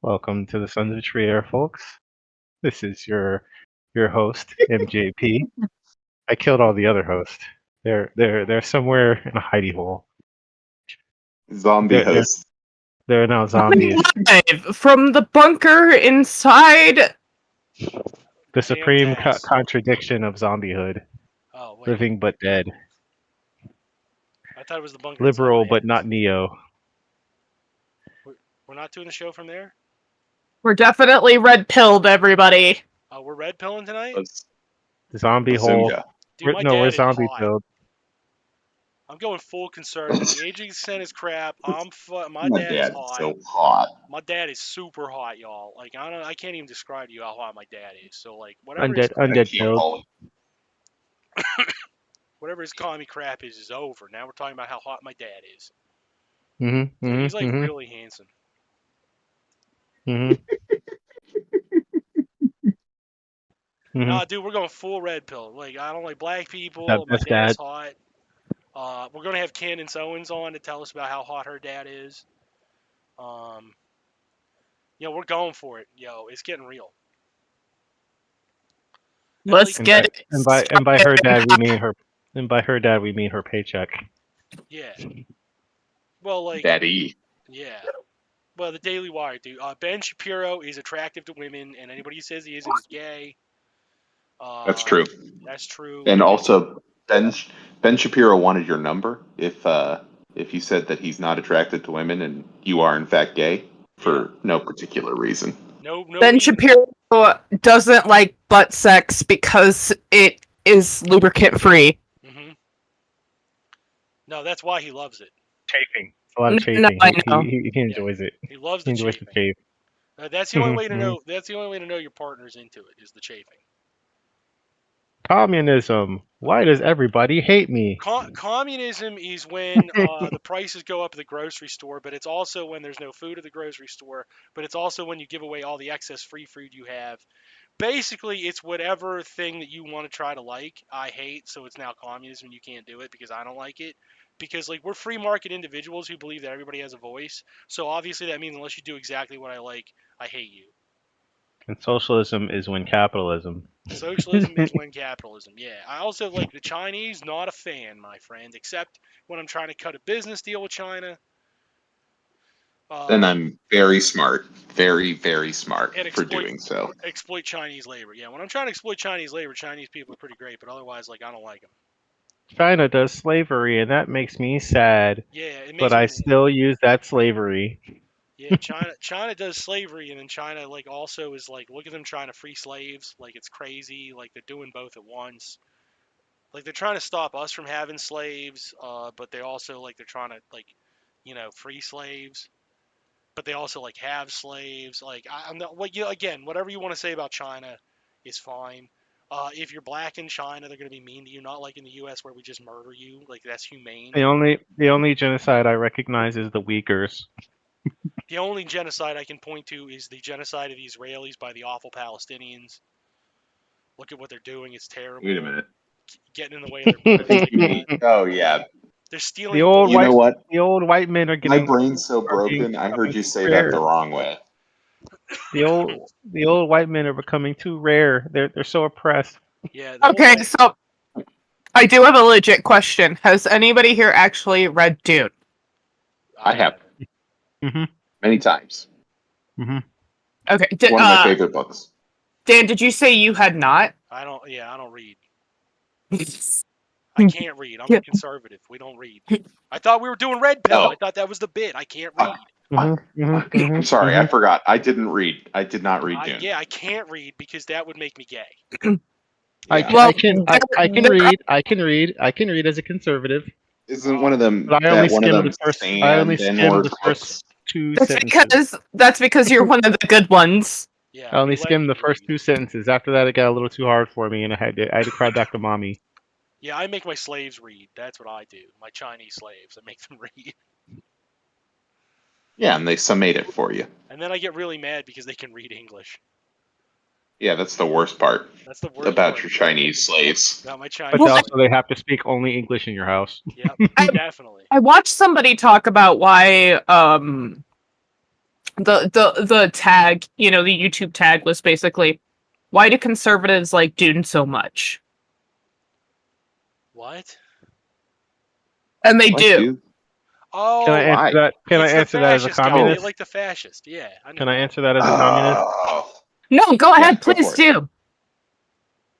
Welcome to the Sons of Trier, folks. This is your host, MJP. I killed all the other hosts. They're somewhere in a hidey hole. Zombie They're, they're, host. they're now zombies. Live from the bunker inside. The supreme Fantastic. contradiction of zombiehood. Oh, wait. Living but dead. I thought it was the bunker. Liberal inside my but head. not neo. We're not doing a show from there? We're definitely red-pilled, everybody. We're red pilling tonight? Zombie hole. Dude, my No, dad we're is zombie hot. filled. I'm going full conservative. The aging consent is crap. My My dad is dad's hot. so hot. My dad is super hot, y'all. Like I can't even describe to you how hot my dad is. So like whatever his Undead filled. commie crap is over. Now we're talking about how hot my dad is. Mm-hmm. Dude, Mm-hmm. he's like mm-hmm, really handsome. mm-hmm. mm-hmm. Nah, dude, we're going full red pill. Like I don't like black people. That's My dad's dad. hot. We're gonna have Candace Owens on to tell us about how hot her dad is. We're going for it. Yo, it's getting real. Let's Like, get it. And by her dad we mean her. And by her dad we mean her paycheck. yeah. Well, like, Daddy. yeah. Well, the Daily Wire, dude. Ben Shapiro is attractive to women, and anybody who says he isn't is gay. That's true. That's true. And also, Ben Shapiro wanted your number if you said that he's not attracted to women and you are in fact gay for no particular reason. No. Ben Shapiro doesn't like butt sex because it is lubricant-free. Mm-hmm. No, that's why he loves it. Chafing. A lot of chafing. No, I know. He enjoys it. He loves He the enjoys chafing. the chafe. That's the only way to know. That's the only way to know your partner's into it is the chafing. Communism. Why does everybody hate me? Communism is when the prices go up at the grocery store, but it's also when there's no food at the grocery store, but it's also when you give away all the excess free food you have. Basically, it's whatever thing that you want to try to like, I hate, so it's now communism and you can't do it because I don't like it. Because like we're free market individuals who believe that everybody has a voice. So obviously that means unless you do exactly what I like, I hate you. And socialism is when capitalism. Socialism is when capitalism. Yeah. I also like the Chinese, not a fan, my friend, except when I'm trying to cut a business deal with China. Then I'm very smart. Very, very smart for doing so. Exploit Chinese labor. Yeah, when I'm trying to exploit Chinese labor, Chinese people are pretty great, but otherwise, like, I don't like them. China does slavery, and that makes me sad. Yeah, it makes but me I mad. still use that slavery. Yeah, China does slavery, and then China like also is like, look at them trying to free slaves. Like it's crazy. Like they're doing both at once. Like they're trying to stop us from having slaves, but they also like they're trying to like, free slaves. But they also like have slaves. Like I'm not. Well, again, whatever you want to say about China is fine. If you're black in China, they're gonna be mean to you. Not like in the U.S. where we just murder you. Like that's humane. The only genocide I recognize is the Uyghurs. The only genocide I can point to is the genocide of the Israelis by the awful Palestinians. Look at what they're doing; it's terrible. Wait a minute. Getting in the way of their borders. Oh yeah. They're stealing. The old You know what? The old white men are getting. My brain's so broken. I heard you say that the wrong way. The old white men are becoming too rare. They're so oppressed. Yeah. Okay, so I do have a legit question. Has anybody here actually read Dune? I have. Mm-hmm. Many times. Mm-hmm. Okay. One of my favorite books. Dan, did you say you had not? I don't read. I can't read. I'm a conservative. We don't read. I thought we were doing red pill. I thought that was the bit. I can't read. I'm sorry, I forgot. I didn't read. I did not read Dune. Yeah, I can't read because that would make me gay. I can read. I can read as a conservative. Isn't one of them? But I only skimmed the first two sentences. That's because you're one of the good ones. Yeah. I only skimmed the first two sentences. After that, it got a little too hard for me, and I had to cry back to mommy. Yeah, I make my slaves read. That's what I do. My Chinese slaves, I make them read. Yeah, and they summate it for you. And then I get really mad because they can read English. Yeah, that's the worst part. That's the worst about part. your Chinese slaves. About my Chinese. But also, they have to speak only English in your house. Yep, definitely. I watched somebody talk about why the tag, the YouTube tag was basically, why do conservatives like Dune so much? What? And they What, do. dude? Oh, Can I answer why? that? Can I it's the answer that as a fascist guy. They communist? like the fascist. Yeah, I know. Can I answer that as a communist? Oh, No, go Yeah, ahead, go please for it. do.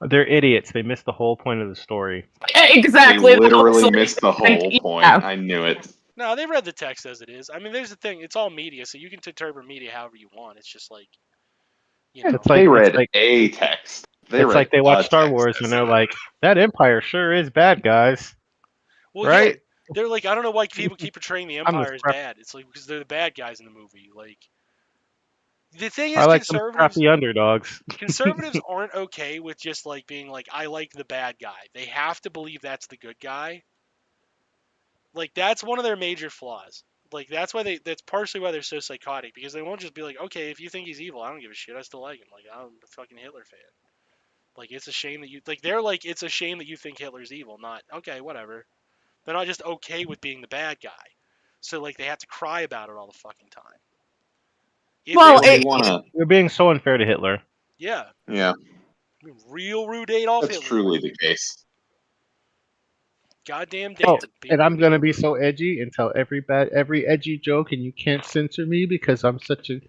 They're idiots. They missed the whole point of the story. they Exactly. literally That's missed the whole point. yeah. I knew it. No, they read the text as it is. I mean, there's the thing. It's all media, so you can interpret media however you want. It's just like, It's They like read a text. They it's read like they watch a Star text Wars as and they're it like, that Empire sure is bad, guys. well, Right? yeah, they're like, I don't know why people keep portraying the I'm the Empire as scrap- bad. It's like because they're the bad guys in the movie. Like, the thing I is, like some scrappy underdogs. conservatives aren't okay with just like being like, I like the bad guy. They have to believe that's the good guy. Like, that's one of their major flaws. Like, that's partially why they're so psychotic, because they won't just be like, okay, if you think he's evil, I don't give a shit, I still like him. Like, I'm a fucking Hitler fan. Like, it's a shame that you, like, they're like, it's a shame that you think Hitler's evil, not, okay, whatever. They're not just okay with being the bad guy. So, like, they have to cry about it all the fucking time. If Well, Well, you wanna? You're being so unfair to Hitler. yeah, Yeah, real rude Adolf that's Hitler. truly the case. Goddamn Oh, damn. and I'm gonna be so edgy and tell every edgy joke, and you can't censor me because I'm such a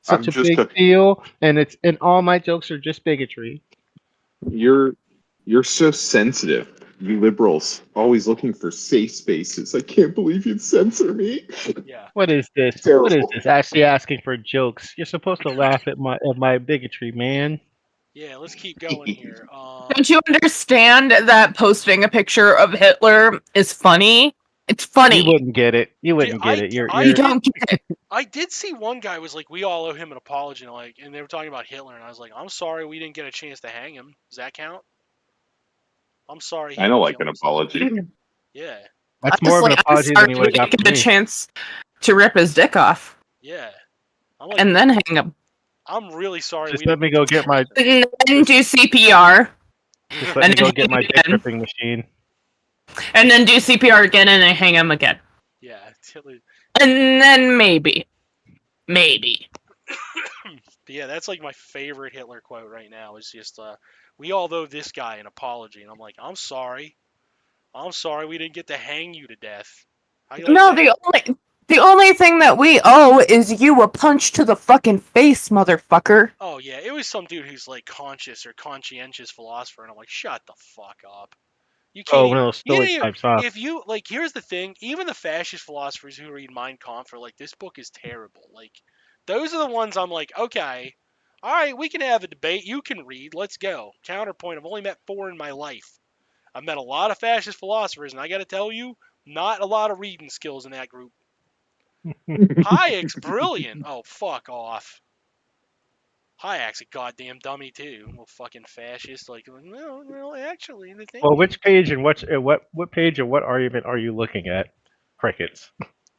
I'm just big a deal, and all my jokes are just bigotry. You're so sensitive. You liberals always looking for safe spaces. I can't believe you'd censor me. Yeah. What is this? Terrible. What is this? Actually asking for jokes. You're supposed to laugh at my bigotry, man. Yeah, let's keep going here. don't you understand that posting a picture of Hitler is funny? It's You funny. wouldn't get it. You wouldn't get I- it. You're I You you're don't get it. I did see one guy was like, we all owe him an apology, and they were talking about Hitler, and I was like, I'm sorry we didn't get a chance to hang him. Does that count? I'm sorry. I know, Hitler like killed an himself. apology. Yeah, that's more of an Honestly, I'm apology than sorry he we would have got didn't from get a me. chance to rip his dick off yeah. I'm like, and then hang him. I'm really sorry Just we let me didn't go get get my And then do CPR. just let And me go then get my hang dick again. ripping machine. And then do CPR again and then hang him again. Yeah, Hitler. And then maybe. But yeah, that's like my favorite Hitler quote right now. Is just, we all owe this guy an apology, and I'm like, I'm sorry. I'm sorry we didn't get to hang you to death. How you like No, that? the only thing that we owe is you a punch to the fucking face, motherfucker. Oh yeah, it was some dude who's like conscious or conscientious philosopher, and I'm like, shut the fuck up. You can't. Oh, Even, one of those you stoic didn't types, huh? If you like, here's the thing. Even the fascist philosophers who read Mein Kampf are like, this book is terrible. Like, those are the ones I'm like, okay, all right, we can have a debate. You can read. Let's go. Counterpoint. I've only met 4 in my life. I've met a lot of fascist philosophers, and I got to tell you, not a lot of reading skills in that group. Hayek's brilliant. Oh, fuck off. Hayek's a goddamn dummy too. Well, fucking fascist. Like, no, actually, the thing. Well, which page and what page and what argument are you looking at? Crickets.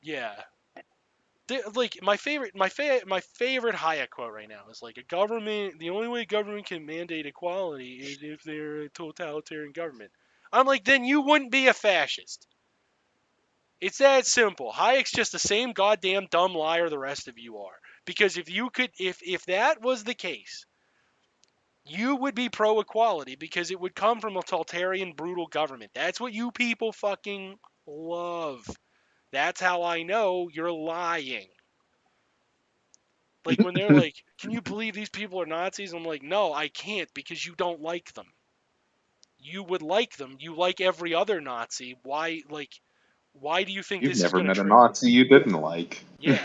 Yeah. Like my favorite Hayek quote right now is like, the only way government can mandate equality is if they're a totalitarian government. I'm like, then you wouldn't be a fascist. It's that simple. Hayek's just the same goddamn dumb liar the rest of you are. Because if that was the case, you would be pro equality because it would come from a totalitarian, brutal government. That's what you people fucking love. That's how I know you're lying. Like when they're like, can you believe these people are Nazis? I'm like, no, I can't because you don't like them. You would like them. You like every other Nazi. Why do you think You've this is never going to met a trigger? Nazi you didn't like. Yeah.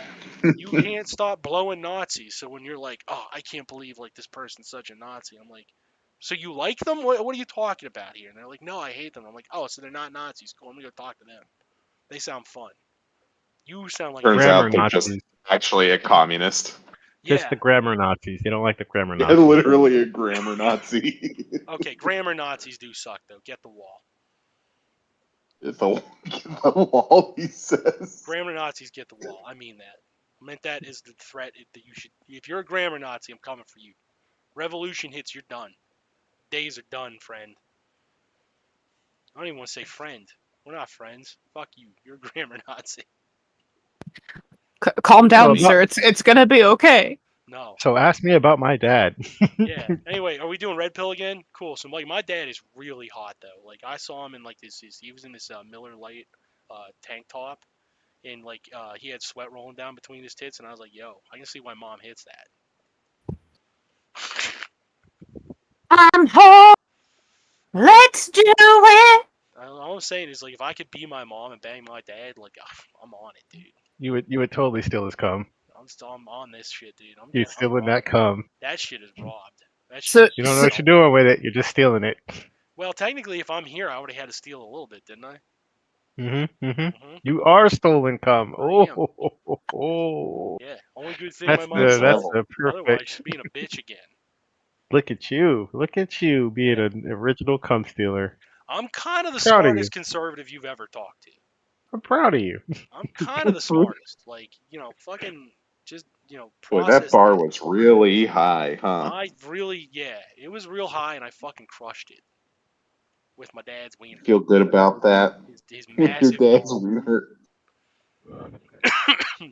You can't stop blowing Nazis. So when you're like, oh, I can't believe like this person's such a Nazi. I'm like, so you like them? What are you talking about here? And they're like, no, I hate them. I'm like, oh, so they're not Nazis. Cool, I'm going to go talk to them. They sound fun. You sound like Turns Grammar out they're just Nazis. actually a communist. Just yeah. the grammar Nazis. They don't like the grammar Yeah, Nazis. literally a grammar Nazi. Okay, grammar Nazis do suck though. Get the wall. the wall, he says. Grammar Nazis get the wall. I mean that. I meant that is the threat that you should. If you're a grammar Nazi, I'm coming for you. Revolution hits, you're done. Days are done, friend. I don't even want to say friend. We're not friends. Fuck you. You're a grammar Nazi. Calm down, Well, sir. It's gonna be okay. No. So ask me about my dad. Yeah. Anyway, are we doing red pill again? Cool. So like my dad is really hot though. Like I saw him in like this. He was in this Miller Lite tank top, and like he had sweat rolling down between his tits, and I was like, yo, I can see why mom hits that. I'm home. Let's do it. All I'm saying is like if I could be my mom and bang my dad, like I'm on it, dude. You would totally steal his cum. I'm on this shit, dude. You're stealing that cum. That shit is robbed. That So- shit You don't know what you're doing with it. You're just stealing it. Well, technically, if I'm here, I would have had to steal a little bit, didn't I? You are stolen cum. I am. Oh. Yeah. Only good thing That's my mom said. the Otherwise, perfect. she's being a bitch again. Look at you. Look at you being an original cum stealer. I'm kind of the Proud of you. smartest conservative you've ever talked to. I'm proud of you. I'm kind of the smartest. Like, fucking just, Boy, process that bar things. was really high, huh? It was real high, and I fucking crushed it with my dad's wiener. Feel good about that? His Your massive dad's dog. wiener.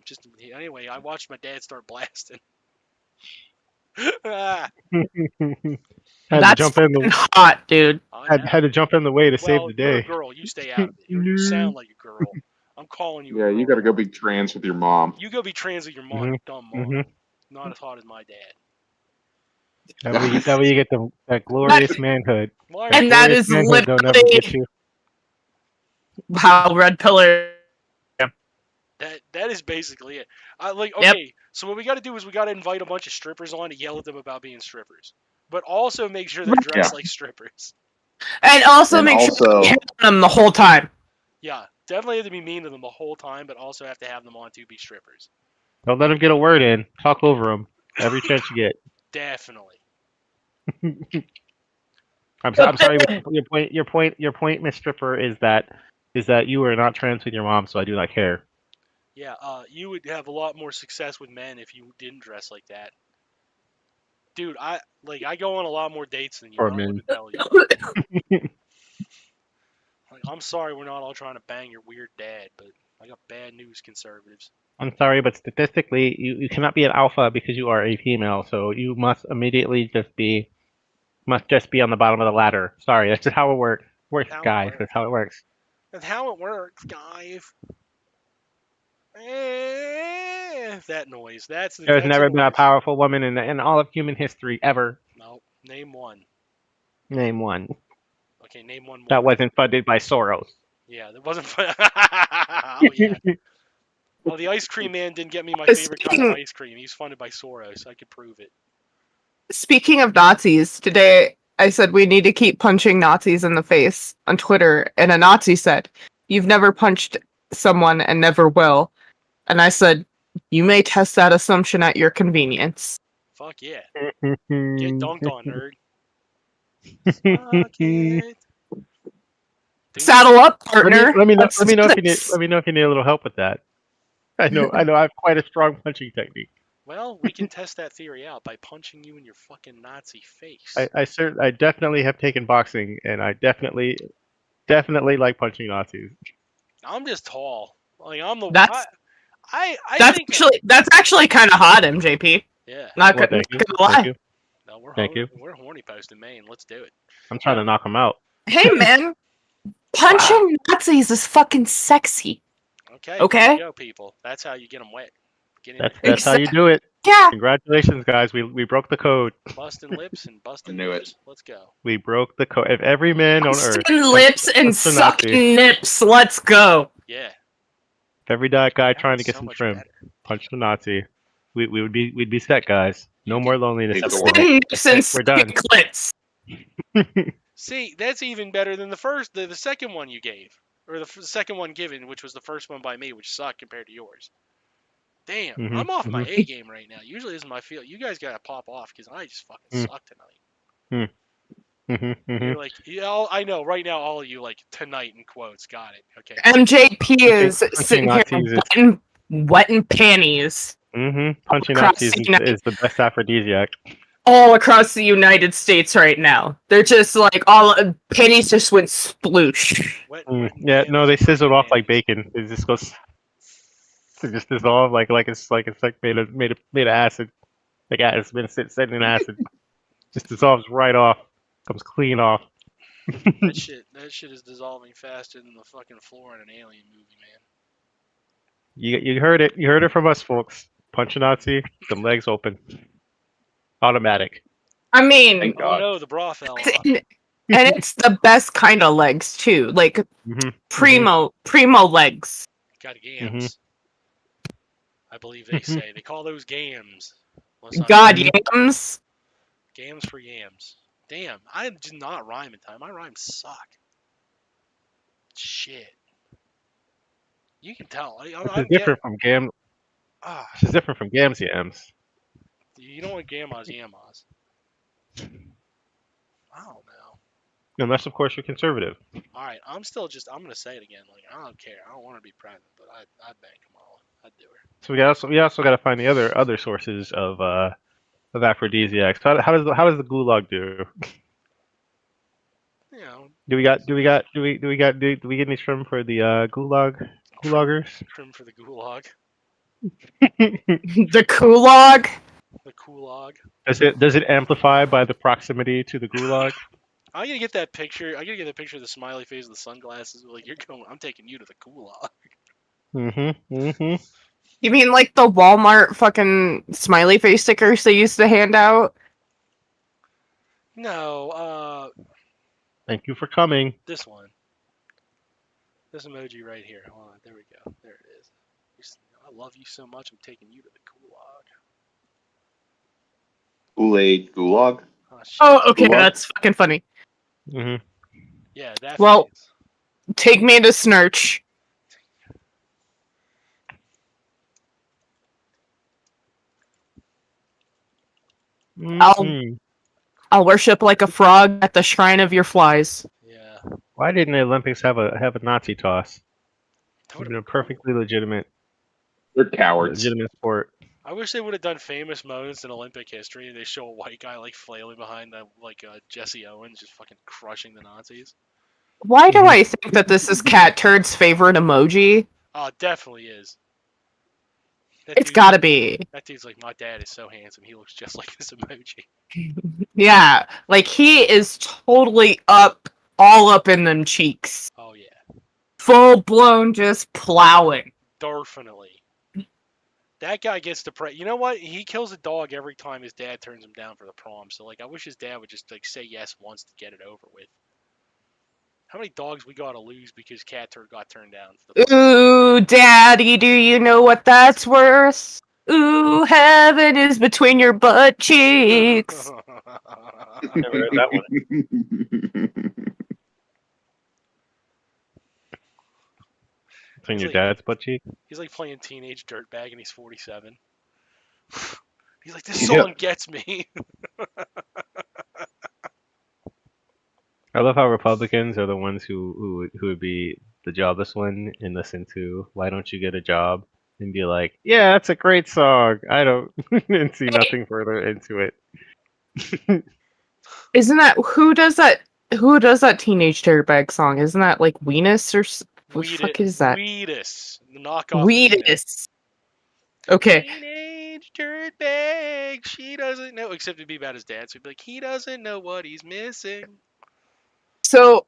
Just anyway, I watched my dad start blasting. Ah, Had That's to jump in the hot, dude. I know. had to jump in the way to save Well, the you're a day. girl. You stay out of it. You sound like a girl. I'm calling you. Yeah, a you girl. gotta go be trans with your mom. You go be trans with your mom, you dumb mom. Mhm. Not as hot as my dad. That way you get that glorious manhood. Why? And that Glorious is manhood don't ever literally get you. how red pillar. That is basically it. Okay, Yep. so what we got to do is we got to invite a bunch of strippers on to yell at them about being strippers, but also make sure they're dressed like strippers. And also And make sure also- you hit them the whole time. Yeah, definitely have to be mean to them the whole time, but also have to have them on to be strippers. Don't let them get a word in. Talk over them every chance you get. Definitely. I'm sorry, but your point, Miss Stripper, is that you are not trans with your mom, so I do not care. Yeah, you would have a lot more success with men if you didn't dress like that. Dude, I go on a lot more dates than you. Or I don't know men. what to tell you. Like, I'm sorry we're not all trying to bang your weird dad, but I got bad news, conservatives. I'm sorry, but statistically, you cannot be an alpha because you are a female, so you must immediately just be on the bottom of the ladder. Sorry, that's just how it works. Guys. That's how it works. That's how it works, guys. That noise. That's There's never been a noise. powerful woman in all of human history ever. No, name one. Name one. Okay, name one more. That wasn't funded by Soros. Yeah, that wasn't fun. Oh yeah. Well, the ice cream man didn't get me my favorite kind of ice cream. He's funded by Soros. I could prove it. Speaking of Nazis, today I said we need to keep punching Nazis in the face on Twitter, and a Nazi said, "You've never punched someone and never will." And I said, "You may test that assumption at your convenience." Fuck yeah. Get dunked on, nerd. Suck it. Dude, Saddle up, partner. Let me know Let's if do you need this. a little help with that. I know I have quite a strong punching technique. Well, we can test that theory out by punching you in your fucking Nazi face. I definitely have taken boxing, and I definitely like punching Nazis. I'm just tall. Like I'm the. That's- I think. That's actually kind of hot, MJP. Yeah. Not Well, gonna thank you. lie. Thank you. No, Thank you. We're horny post in Maine. Let's do it. I'm trying to knock them out. Hey man, punching Nazis is fucking sexy. Okay. Okay. There you go, people. That's how you get them wet. Get in That's how you do it. Yeah. Congratulations, guys. We broke the code. there. Busting lips and busting I knew it. nips. Let's go. We broke the code. If every man on earth, Sucking lips and that's the Nazi. sucking nips. Let's go. Yeah. if every guy That trying to was get so some much trim better. punched a Nazi, we'd be set, guys. No more loneliness. Hey, at the Jordan. world. Nips and We're done. sucking clits. See, that's even better than the second one you gave, or the second one given, which was the first one by me, which sucked compared to yours. Damn, Mhm, I'm off my mhm. A game right now. Usually this is my field. You guys gotta pop off because I just fucking suck tonight. You're like, yeah, I know. Right now, all of you like tonight in quotes. Got it. Okay. MJP is Punching sitting here Nazis is- wetting panties Punching Across Nazis the United- is the best aphrodisiac. all across the United States right now. They're just like all panties just went sploosh. Wet, Mm, wet yeah, no, they nails, sizzled off nails. like bacon. It just goes. to just dissolve it's made of acid. Like it's been sitting in acid. Just dissolves right off. Comes clean off. That shit is dissolving faster than the fucking floor in an alien movie, man. You heard it. You heard it from us, folks. Punch a Nazi, them legs open. Automatic. I mean, Thank Oh God. no, the bra fell it's- off. and it's the best kind of legs too, like Mm-hmm. primo legs. Got gams. I believe they say. They call those gams. Unless I'm God Mhm. yams. Gams for yams. Damn, I did not rhyme in time. My rhymes suck. Shit. You can tell. Which I'm is getting. different from gam. Ah, Which is different from gams yams. you don't want gammas yammas. I don't know. Unless, of course, you're conservative. All right, I'm gonna say it again. Like I don't care. I don't want to be pregnant, but I'd bang Kamala. I'd do her. So we also got to find the other sources of aphrodisiacs. How does the gulag do? You know, Do we get any shrimp for the gulagers? trim for the gulag, The kulog. the gulag. Does it amplify by the proximity to the gulag? I gotta get that picture. I gotta get that picture of the smiley face with the sunglasses. Like you're going. I'm taking you to the gulag. Mm-hmm. You mean like the Walmart fucking smiley face stickers they used to hand out? No, Thank you for coming. this one. This emoji right here. Hold on. There we go. There it is. I love you so much. I'm taking you to the gulag. Kool-Aid gulag. Oh shit. Oh, okay, Gulag? that's fucking funny. Mm-hmm. Yeah, that Well- face. Take me to Snurch. Mm-hmm. I'll worship like a frog at the shrine of your flies. Yeah. Why didn't the Olympics have a Nazi toss? That It's would've been a been cool. perfectly legitimate They're cowards. sport. I wish they would have done famous moments in Olympic history. They show a white guy like flailing behind Jesse Owens, just fucking crushing the Nazis. Why do Mhm. I think that this is Cat Turd's favorite emoji? Oh, it definitely is. That It's dude- gotta be. That dude's like, my dad is so handsome. He looks just like this emoji. Yeah, like he is totally all up in them cheeks. Oh yeah, Full blown just plowing. definitely. That guy gets depressed. You know what? He kills a dog every time his dad turns him down for the prom. So like, I wish his dad would just like say yes once to get it over with. How many dogs we gotta lose because Cat Turd got turned down for the prom? Ooh, daddy, do you know what that's worth? Ooh, heaven is between your butt cheeks. Never heard that one. Between He's your like- dad's butt cheek. He's like playing teenage dirtbag and he's 47. He's like, this Yeah. song gets me. I love how Republicans are the ones who would be the jobless one and listen to "Why Don't You Get a Job" and be like, "Yeah, that's a great song. I don't," and see nothing further into it. Isn't that who does that? Who does that teenage dirtbag song? Isn't that like Weenus or what the fuck is that? Weedus. The knockoff Weenus. Weenus. Okay, Teenage dirtbag. She doesn't know. Except it'd be about his dad. So he'd be like, he doesn't know what he's missing. so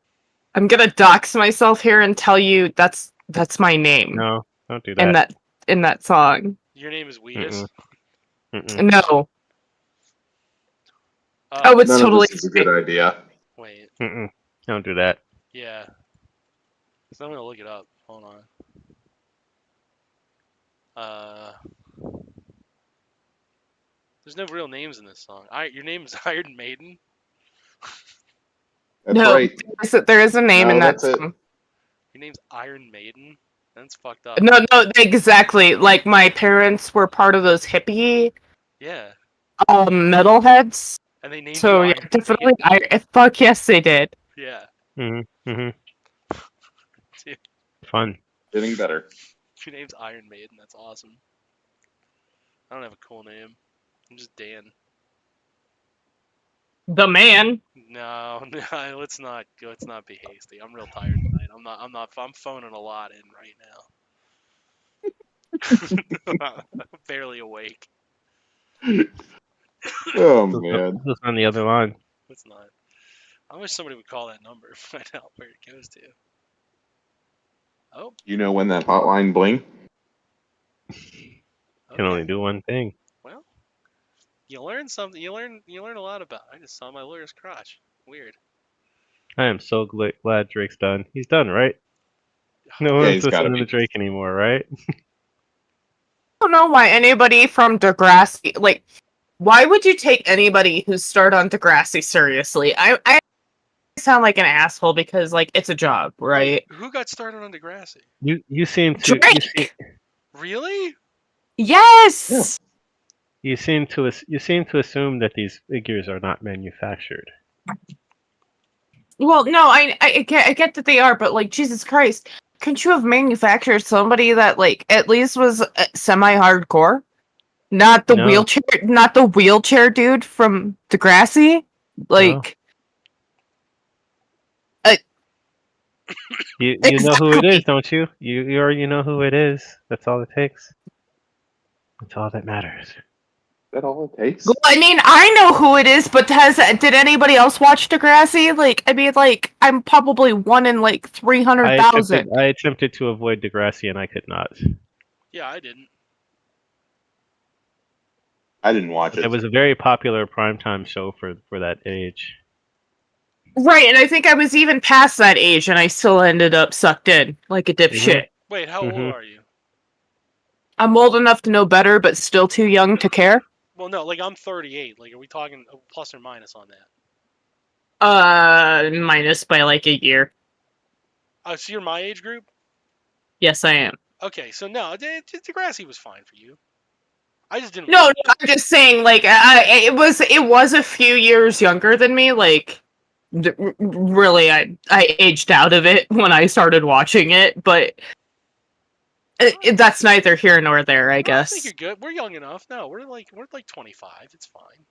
I'm gonna dox myself here and tell you that's my name No, don't do in that. that song. Your name is Weedus. Mm-mm. No, Oh, it's None totally of this is a good idea. wait. Mm-mm. Don't do that. Yeah. So I'm gonna look it up. Hold on. There's no real names in this song. Your name is Iron Maiden. That's No. right. there is a name No, in that that's it. song. Your name's Iron Maiden. That's fucked up. No, exactly. Like my parents were part of those hippie Yeah. metalheads. And they named So you yeah, Iron definitely. Maiden. Fuck yes, they did. Yeah. Mm-hmm. Mm-hmm. Dude, Fun. Getting better. your name's Iron Maiden. That's awesome. I don't have a cool name. I'm just Dan. The man. No, no, let's not be hasty. I'm real tired tonight. I'm phoning a lot in right now. Barely awake. Oh man. This was on the other line. It's not. I wish somebody would call that number and find out where it goes to. Oh, You know when that hotline bling? Can only do one thing. Well, you learn something. You learn a lot about. I just saw my lawyer's crotch. Weird. I am so glad Drake's done. He's done, right? No Yeah, one's he's gotta listening to be. Drake anymore, right? I don't know why anybody from Degrassi, like, why would you take anybody who started on Degrassi seriously? I sound like an asshole because, like, it's a job, right? Who got started on Degrassi? You seem to Drake! Really? Yes! you seem to assume that these figures are not manufactured. Well, no, I get that they are, but, like, Jesus Christ, couldn't you have manufactured somebody that, like, at least was semi-hardcore? Not the No. wheelchair dude from Degrassi? Like, You know who it Exactly. is, don't you? You already know who it is. That's all it takes. That's all that matters. Is that all it takes? well, I mean, I know who it is, but did anybody else watch Degrassi? Like, I mean, like, I'm probably one in, like, 300,000. I attempted to avoid Degrassi and I could not. Yeah, I didn't. I didn't watch it. It was a very popular primetime show for that age. Right, and I think I was even past that age, and I still ended up sucked in like a dipshit. Wait, how old Mhm. are you? I'm old enough to know better, but still too young to care. Well, no, like I'm 38. Like, are we talking plus or minus on that? Minus by like a year. Oh, so you're my age group? Yes, I am. Okay, so no, Degrassi was fine for you. I just didn't. No, watch it. I'm just saying, like, it was a few years younger than me. Like, really, I aged out of it when I started watching it, but that's neither here nor there, I I guess. think you're good. We're young enough. No, we're like 25. It's fine.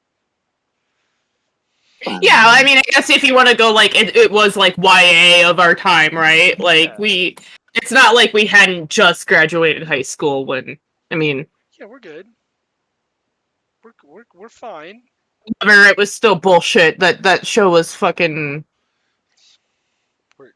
Yeah, I mean, I guess if you want to go, like, it was like YA of our time, right? Like, Yeah. it's not like we hadn't just graduated high school when, I mean, Yeah, we're good. We're fine. whatever, it was still bullshit. That show was fucking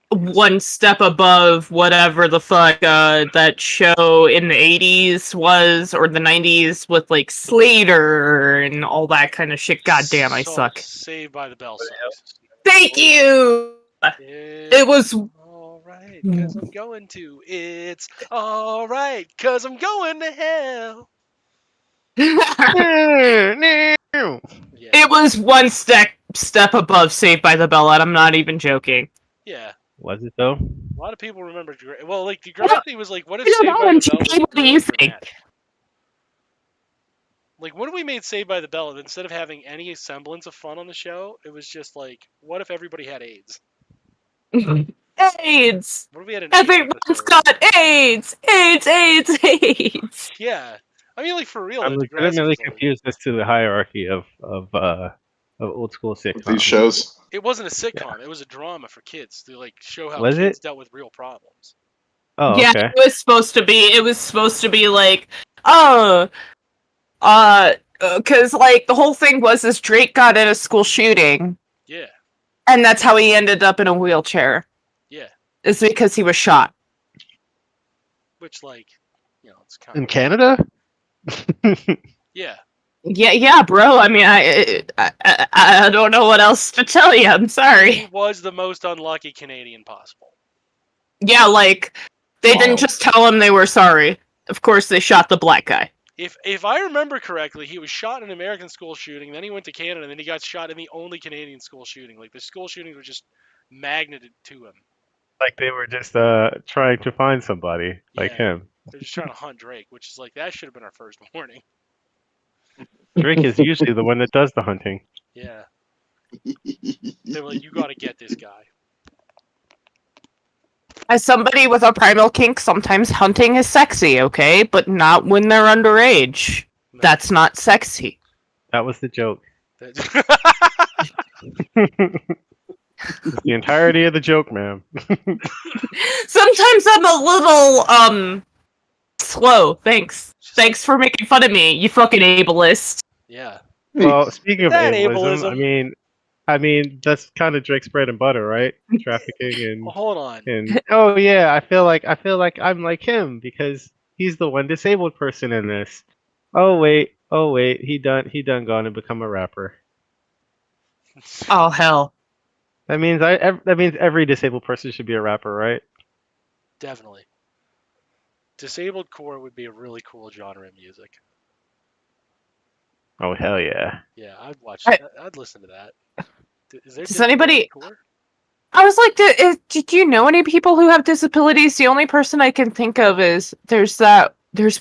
one step above whatever the fuck that show in the 80s was, or the 90s with, like, Slater and all that kind of shit. God damn, I suck. Saved by the Bell sucks. Thank you! It was... Alright, because I'm going to. It's alright, because I'm going to hell. Yeah. It was one step above Saved by the Bell, and I'm not even joking. Yeah. Was it though? A lot of people remember well, like Degrassi was like, what if I don't Saved know, by the MGP, Bell was what do really you think? dramatic? Like, what if we made Saved by the Bell, and instead of having any semblance of fun on the show, it was just like, what if everybody had AIDS? AIDS! What if we had an AIDS Everyone's episode? got AIDS! AIDS! Yeah. I mean, like, for real. I'm Degrassi legitimately was like- confused as to the hierarchy of old school sitcoms. These shows. It wasn't a sitcom. It was a drama for kids to, like, show how Was kids it? dealt with real problems. Oh, Yeah, okay. it was supposed to be like, because, like, the whole thing was this Drake got in a school shooting, Yeah. and that's how he ended up in a wheelchair. Yeah. It's because he was shot. Which, like, you know, it's kind In of... Canada? Yeah. Yeah, bro. I mean, I don't know what else to tell you. I'm He sorry. was the most unlucky Canadian possible. Yeah, like, they Wow. didn't just tell him they were sorry. Of course, they shot the black guy. If I remember correctly, he was shot in an American school shooting, then he went to Canada, and then he got shot in the only Canadian school shooting. Like, the school shootings were just magneted to him. Like they were just trying to find somebody like Yeah. him. They're just trying to hunt Drake, which is like, that should have been our first warning. Drake is usually the one that does the hunting. Yeah. They were like, you gotta get this guy. As somebody with a primal kink, sometimes hunting is sexy, okay? But not when they're underage. That's not sexy. That was the joke. That- It's the entirety of the joke, ma'am. Sometimes I'm a little slow. Thanks. It's just Thanks for making fun of me, you fucking ableist. yeah. Well, speaking of That ableism, ableism. I mean that's kind of Drake's bread and butter, right? Trafficking Well, hold on. and oh yeah, I feel like I'm like him because he's the one disabled person in this. Oh wait, he done gone and become a rapper. Oh hell. That means every disabled person should be a rapper, right? Definitely. Disabled core would be a really cool genre of music. Oh hell yeah. Yeah, I'd watch. I- I'd listen to that. Is there Does disability anybody? core? I was like, did you know any people who have disabilities? The only person I can think of is there's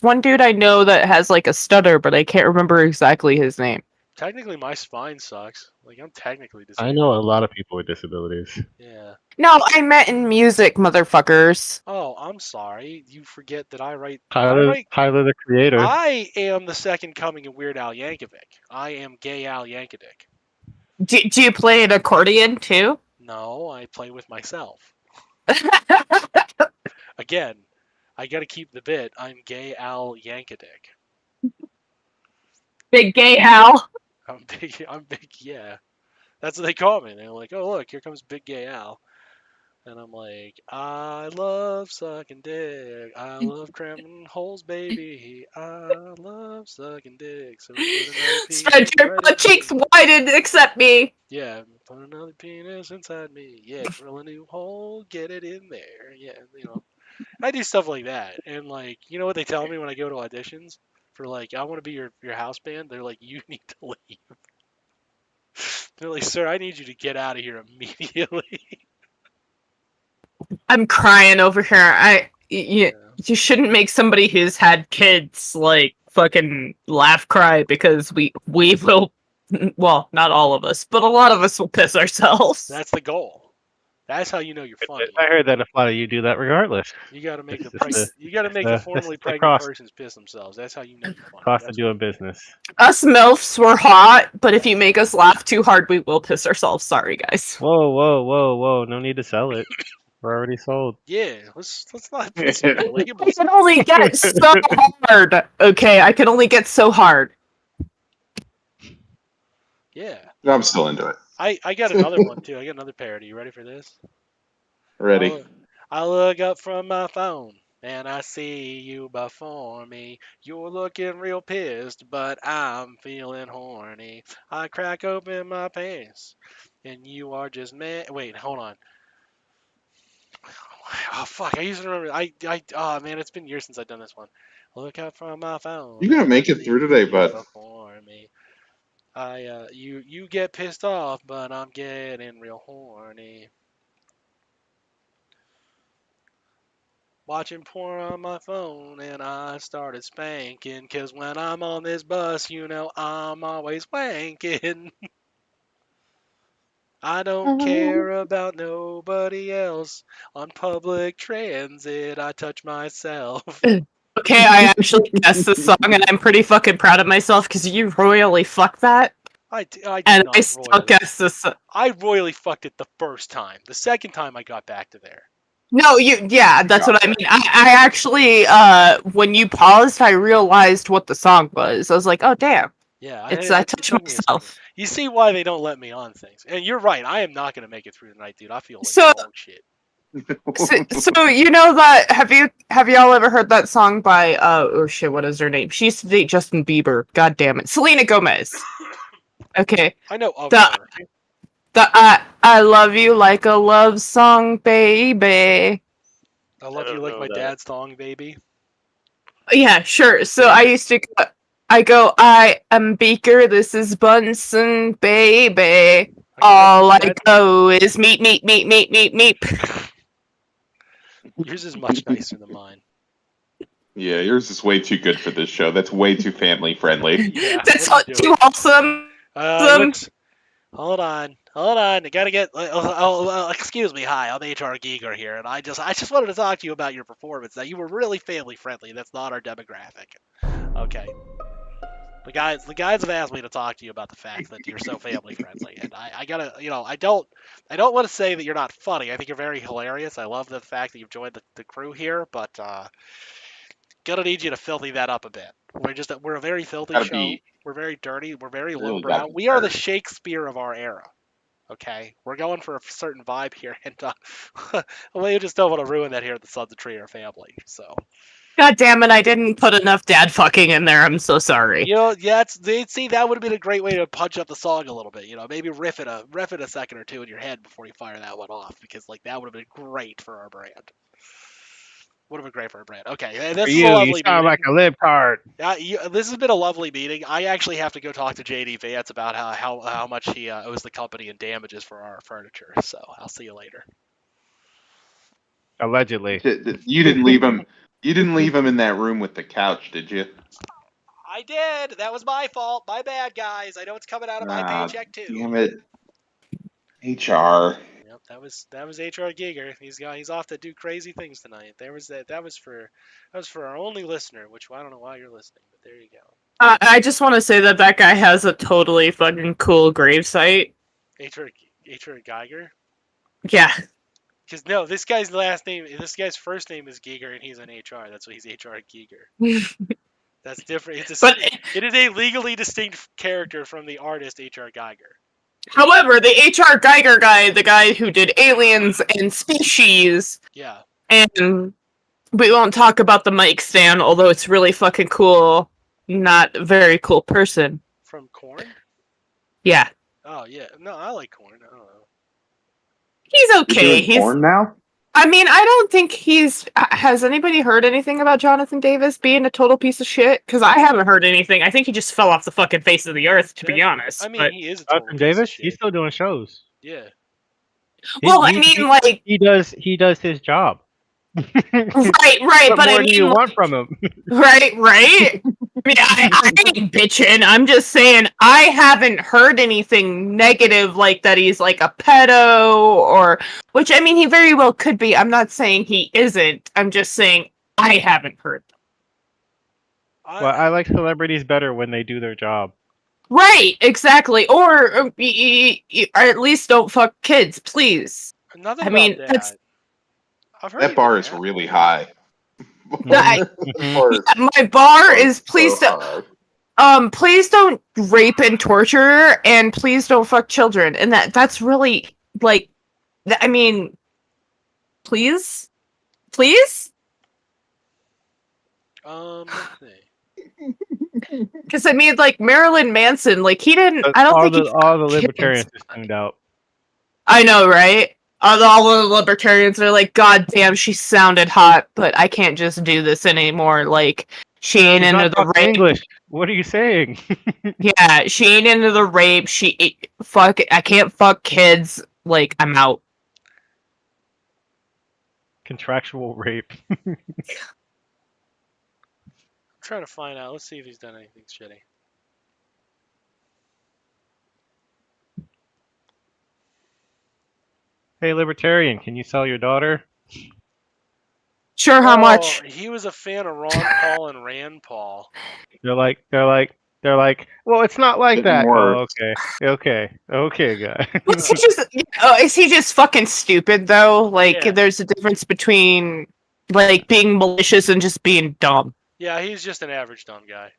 one dude I know that has like a stutter, but I can't remember exactly his name. Technically, my spine sucks. Like I'm technically I disabled. know a lot of people with disabilities. Yeah. No, I meant in music, motherfuckers. Oh, I'm sorry. You forget that I write. Tyler the Creator. I am the second coming of Weird Al Yankovic. I am Gay Al Yankovic. Do you play an accordion too? No, I play with myself. Again, I gotta keep the bit. I'm Gay Al Yankovic. Big gay Hal. I'm big. I'm big. Yeah, that's what they call me. They're like, "Oh, look, here comes Big Gay Al," and I'm like, "I love sucking dick. I love cramming holes, baby. I love sucking dick. So put another Spread penis your right butt in cheeks me. wide and accept me. Yeah, put another penis inside me. Yeah, drill a new hole, get it in there. Yeah, you know, I do stuff like that. And like, you know what they tell me when I go to auditions for like, I want to be your house band. They're like, you need to leave. They're like, sir, I need you to get out of here immediately. I'm crying over here. Yeah. You shouldn't make somebody who's had kids like fucking laugh cry because we will. Well, not all of us, but a lot of us will piss ourselves. That's the goal. That's how you know you're funny. I heard that a lot of you do that regardless. You got to make It's the just pregnant. You got to make the formerly the pregnant cost persons piss themselves. That's how you know you're funny. cost of That's doing business. Us MILFs were hot, but if you make us laugh too hard, we will piss ourselves. Sorry, guys. Whoa! No need to sell it. We're already sold. yeah. Let's not put so many I labels. can only get so hard. Okay, I can only get so hard. Yeah. I'm still into it. I got another one too. I got another parody. You ready for this? Ready? I look up from my phone and I see you before me. You're looking real pissed, but I'm feeling horny. I crack open my pants and you are just mad. Wait, hold on. Oh fuck! I used to remember. Oh man, it's been years since I've done this one. Look up from my phone. You're gonna And I make it through see today, you bud. before me. You get pissed off, but I'm getting real horny. Watching porn on my phone and I started spanking. Cause when I'm on this bus, you know I'm always wanking. I don't care about nobody else. On public transit, I touch myself. Okay, I actually guessed this song, and I'm pretty fucking proud of myself because you royally fucked that, I did and I not still royally. guessed this. I royally fucked it the first time. The second time I got back to there. No, yeah, that's what I mean. I actually, when you paused, I realized what the song was. I was like, oh damn, Yeah, it's I it touch took me a second. myself. You see why they don't let me on things. And you're right. I am not going to make it through the night, dude. I feel like So- dog shit. So you know that have y'all ever heard that song by oh shit, what is her name? She used to date Justin Bieber. God damn it, Selena Gomez. Okay, I know of the her. the I love you like a love song, baby. I love you don't like know my that. dad's thong, baby. Yeah, sure. So I used to I am Beaker. This is Bunsen, baby. All I go is meet. Yours is much nicer than mine. Yeah, yours is way too good for this show. That's way too family friendly. Yeah, That's what are you too doing? awesome. Hold on. I gotta get. Excuse me. Hi, I'm HR Giger here, and I just wanted to talk to you about your performance. Now, you were really family friendly. That's not our demographic. Okay. The guys have asked me to talk to you about the fact that you're so family friendly, and I gotta, I don't want to say that you're not funny. I think you're very hilarious. I love the fact that you've joined the crew here, but gonna need you to filthy that up a bit. We're a very filthy Gotta show. be We're very dirty. We're very really gotta lowbrow. be We are the dirty. Shakespeare of our era. Okay, we're going for a certain vibe here, and we just don't want to ruin that here at the Sons of Tree family. So, God damn it! I didn't put enough dad fucking in there. I'm so sorry. yeah, see, that would have been a great way to punch up the song a little bit. Maybe riff it a second or two in your head before you fire that one off, because like that would have been great for our brand. Would have been great for our brand. Okay, and this For is a you lovely sound meeting. like a libtard. This has been a lovely meeting. I actually have to go talk to JD Vance about how much he owes the company in damages for our furniture. So I'll see you later. Allegedly. You didn't leave him. You didn't leave him in that room with the couch, did you? I did. That was my fault. My bad, guys. I know it's coming out of my Ah, paycheck too. damn it. HR. Yep, that was HR Giger. He's off to do crazy things tonight. That was for our only listener, which I don't know why you're listening, but there you go. I just want to say that guy has a totally fucking cool gravesite. HR Geiger. Yeah. Because no, this guy's first name is Giger, and he's in HR. That's why he's HR Giger. That's different. It is a legally distinct character from the artist HR Geiger. However, the HR Geiger guy, the guy who did Aliens and Species, Yeah. and we won't talk about the mic stand, although it's really fucking cool. Not a very cool person. From Cohen? Yeah. Oh yeah. No, I like Cohen. I don't know. He's okay. You're doing porn now? I mean, I don't think he's. Has anybody heard anything about Jonathan Davis being a total piece of shit? Because I haven't heard anything. I think he just fell off the fucking face of the earth, to be honest. I mean, but... he is a total Jonathan piece of Davis, shit. he's still doing shows. Yeah. Well, I mean, like he does his job. right, What but more I mean, do you want from him? right. I mean, I ain't bitching. I'm just saying I haven't heard anything negative like that he's like a pedo or, which I mean, he very well could be. I'm not saying he isn't. I'm just saying I haven't heard them. Well, I like celebrities better when they do their job. Right, exactly. Or at least don't fuck kids, please. Nothing I about mean, that. I've heard That bar is really high. my bar is please so please don't rape and torture, and please don't fuck children. And that's really like, I mean, please. Let's see. Because I mean, like Marilyn Manson, like he didn't. I don't think all the libertarians are tuned out. I know, right? All the libertarians are like, God damn, she sounded hot, but I can't just do this anymore. Like, she ain't into the rape. English. What are you saying? Yeah, she ain't into the rape. I can't fuck kids. Like, I'm out. Contractual rape. I'm trying to find out. Let's see if he's done anything shitty. Hey, libertarian, can you sell your daughter? Sure, how much? He was a fan of Ron Paul and Rand Paul. They're like, well, it's not like that. More. Oh, okay, guy. Is he just fucking stupid though? Like, Yeah. there's a difference between like being malicious and just being dumb. Yeah, he's just an average dumb guy.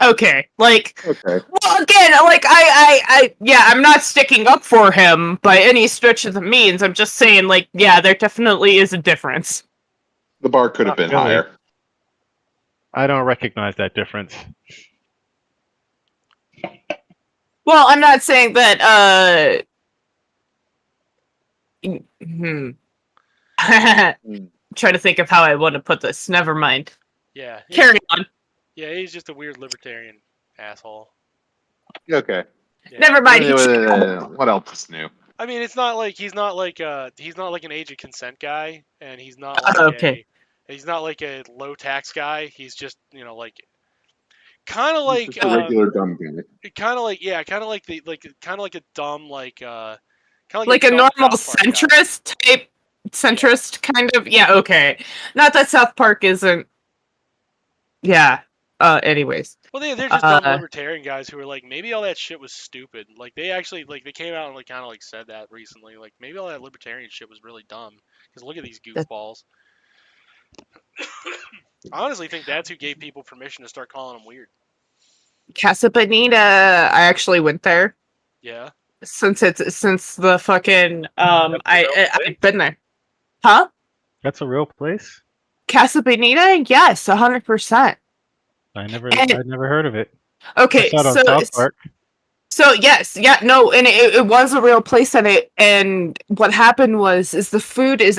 Okay, like, Okay. well, again, like, I'm not sticking up for him by any stretch of the means. I'm just saying, like, yeah, there definitely is a difference. The bar could have Not been really. higher. I don't recognize that difference. Well, I'm not saying that, trying to think of how I want to put this. Never mind. Yeah. Carry on. Yeah, he's just a weird libertarian asshole. Okay. Yeah. Never mind. What else is new? I mean, he's not like an age of consent guy, and he's not like a low tax guy. He's just like kind of like Just a regular dumb guy. kind of like a dumb like a normal dumb South Park guy. centrist kind of. Yeah, okay. Not that South Park isn't. Yeah. Anyways. Well, they're just dumb libertarian guys who are like, maybe all that shit was stupid. Like, they actually, like, they came out and, like, kind of, like, said that recently. Like, maybe all that libertarian shit was really dumb. Because look at these goofballs. I honestly think that's who gave people permission to start calling them weird. Casa Bonita. I actually went there Yeah. since the fucking That's a real I've place? been there. Huh? That's a real place? Casa Bonita? Yes, 100%. I'd And never heard of it. I okay, saw it on South Park. so yes, yeah, no, and it was a real place, and what happened was the food is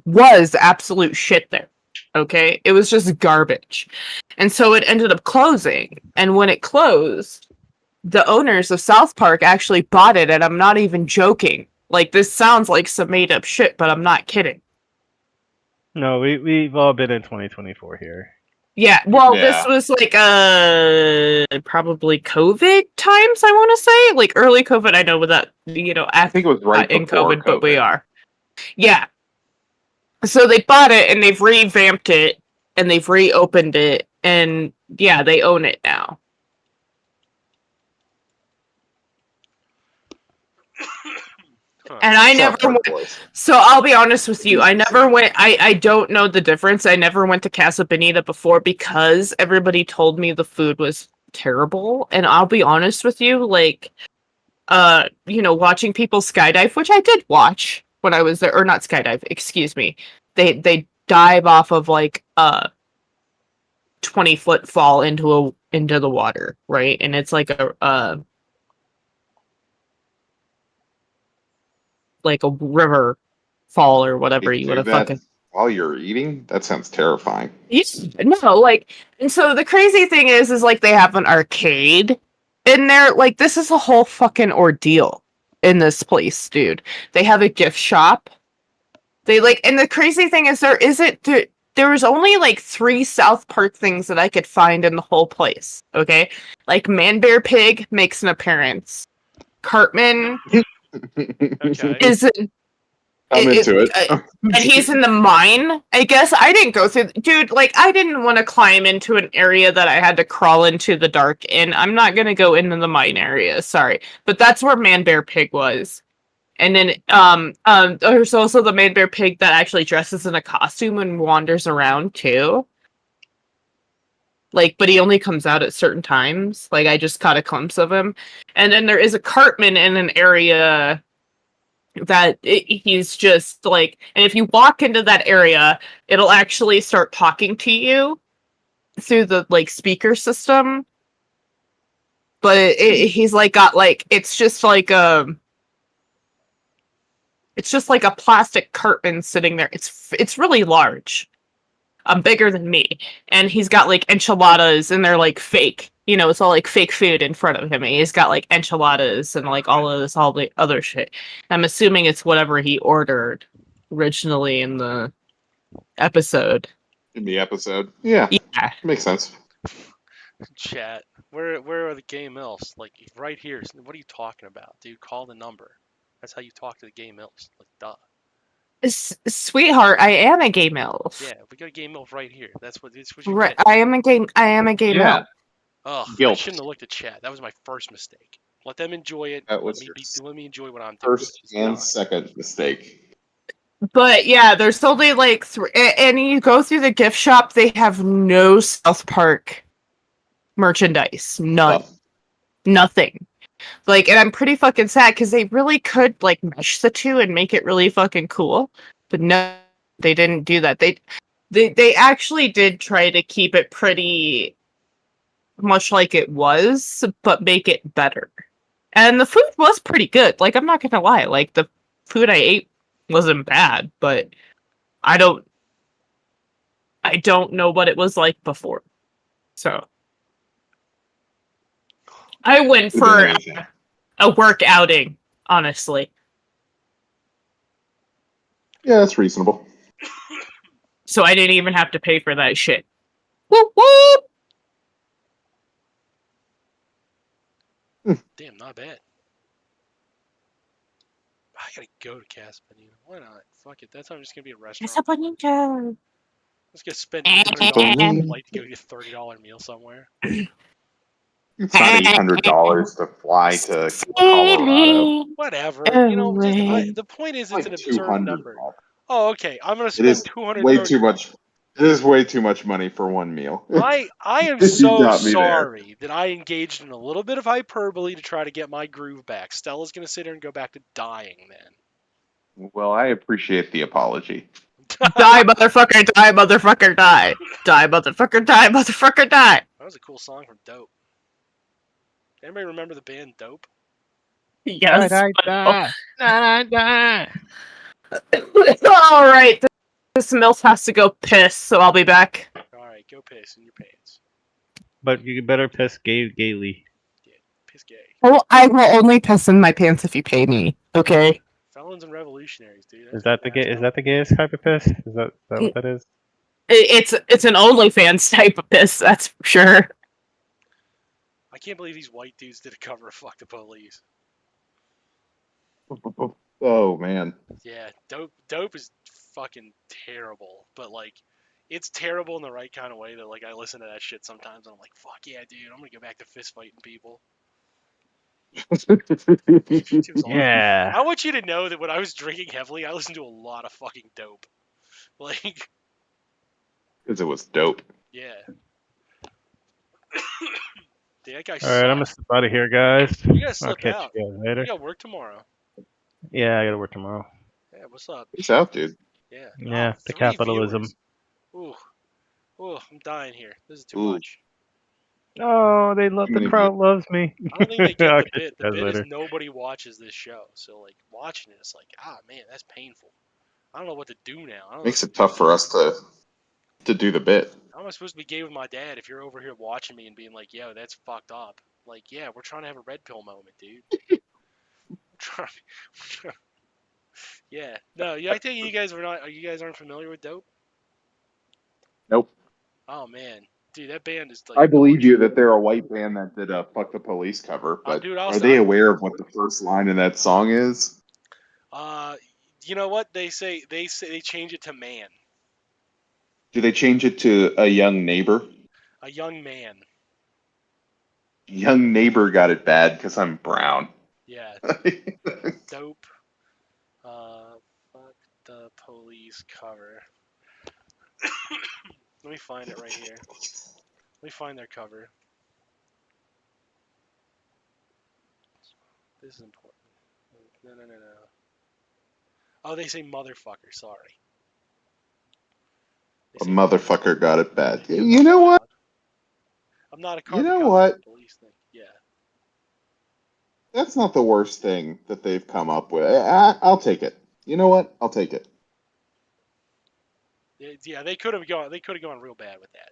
was absolute shit there. Okay, it was just garbage, and so it ended up closing. And when it closed, the owners of South Park actually bought it, and I'm not even joking. Like, this sounds like some made up shit, but I'm not kidding. No, we've all been in 2024 here. Yeah, well, this Yeah. was like probably COVID times. I want to say like early COVID. I know without I think it was right in before COVID, but we are. Yeah. So they bought it and they've revamped it and they've reopened it and yeah, they own it now. Huh. And I South never Park went. Boys. So I'll be honest with you. I never went. I don't know the difference. I never went to Casa Bonita before because everybody told me the food was terrible. And I'll be honest with you, like, watching people skydive, which I did watch when I was there, or not skydive, excuse me. They dive off of like a 20-foot fall into the water, right? And it's like a river fall or whatever You you do would have that fucking. while you're eating? That sounds terrifying. No, like, and so the crazy thing is like they have an arcade in there. Like, this is a whole fucking ordeal in this place, dude. They have a gift shop. And the crazy thing is there was only like 3 South Park things that I could find in the whole place. Okay, like Man Bear Pig makes an appearance. Cartman Okay. is I'm into it. and he's in the mine. I guess I didn't go through, dude. Like, I didn't want to climb into an area that I had to crawl into the dark in. I'm not gonna go into the mine area. Sorry, but that's where Man Bear Pig was. And then there's also the Man Bear Pig that actually dresses in a costume and wanders around too. Like, but he only comes out at certain times. Like, I just caught a glimpse of him. And then there is a Cartman in an area that he's just like, and if you walk into that area, it'll actually start talking to you through the like speaker system. But he's like got like it's just like a plastic Cartman sitting there. It's really large, bigger than me, and he's got like enchiladas, and they're like fake. It's all like fake food in front of him. And he's got like enchiladas and like all the other shit. I'm assuming it's whatever he ordered originally in the episode. In the episode. Yeah. Yeah. Makes sense. Chat. Where are the gay mills? Like, right here. What are you talking about, dude? Call the number. That's how you talk to the gay mills. Like, duh. Sweetheart, I am a gay MILF. Yeah, we got a gay milf right here. That's what you Right, get. I am a gay Yeah. MILF. Ugh, I Guilt. shouldn't have looked at chat. That was my first mistake. Let them enjoy it. That was your Let me enjoy what I'm doing. first and second mistake. But yeah, there's only like 3, and you go through the gift shop, they have no South Park merchandise. None. Oh. Nothing. Like, and I'm pretty fucking sad because they really could like mesh the two and make it really fucking cool. But no, they didn't do that. They actually did try to keep it pretty much like it was, but make it better. And the food was pretty good. Like, I'm not gonna lie. Like, the food I ate wasn't bad, but I don't know what it was like before. So I went for a work outing, honestly. Yeah, that's reasonable. So I didn't even have to pay for that shit. Whoop whoop! Damn, not bad. I gotta go to Casa Bonita. Why not? Fuck it. That's how I'm just gonna be a restaurant. It's a bonita. Let's get spend $800 on a flight to go get a $30 meal somewhere. It's not $800 to fly to Colorado. Whatever. Away. The point is, It's it's like an absurd $200. number. Oh, okay. I'm gonna It spend is $230. way too much This is way too much money for one meal. I am You so got me there. sorry that I engaged in a little bit of hyperbole to try to get my groove back. Stella's gonna sit here and go back to dying then. Well, I appreciate the apology. Die, motherfucker, die, motherfucker, die. Die, motherfucker, die, motherfucker, die. That was a cool song from Dope. Anybody remember the band Dope? Yes. Die, die, die, die. All right. This MILF has to go piss, so I'll be back. Alright, go piss in your pants. But you better piss gaily. Piss gay. Well, I will only piss in my pants if you pay me. Okay. Felons and revolutionaries, dude. Is that the gay? Is that the gayest type of piss? Is that what that is? It's an OnlyFans type of piss, that's for sure. I can't believe these white dudes did a cover of Fuck the Police. Oh man. Yeah, Dope is fucking terrible, but like it's terrible in the right kind of way that like I listen to that shit sometimes and I'm like, fuck yeah, dude, I'm gonna go back to fist fighting people. It was a lot. Yeah. I want you to know that when I was drinking heavily, I listened to a lot of fucking Dope. Like, Because it was dope. yeah. Dude, that guy All right, I'm gonna sucks. slip out of here, guys. You gotta I'll slip catch out. you guys You later. got work tomorrow. Yeah, I gotta work tomorrow. Yeah, what's up? Peace out, dude. Yeah. Yeah, Oh, the 3 capitalism. viewers. Ooh, I'm dying here. This is too Ooh. much. Oh, they love the Many crowd loves me. I don't think they get I'll the catch bit. you The guys bit is later. nobody watches this show. So like watching it, it's like, ah man, that's painful. I don't know what to do now. I don't know. Makes it tough for us to do the bit. How am I supposed to be gay with my dad if you're over here watching me and being like, yo, that's fucked up? Like, yeah, we're trying to have a red pill moment, dude. Yeah. No, yeah, I think you guys are not. You guys aren't familiar with Dope. Nope. Oh man, dude, that band is like. I believe you that they're a white band that did a "Fuck the Police" cover, but Dude, are they aware of what the first line in that song is? You know what they say? They change it to man, Do they change it to a young neighbor? a young man. Young neighbor got it bad because I'm brown. Yeah, Dope. Fuck the police cover. Let me find it right here. Let me find their cover. This is important. No. Oh, they say motherfucker. Sorry. A They say motherfucker got it bad. Yeah, You know what? I'm not a You carbon know copy what? of the police thing. Yeah. That's not the worst thing that they've come up with. I'll take it. You know what? I'll take it. Yeah, they could have gone. They could have gone real bad with that.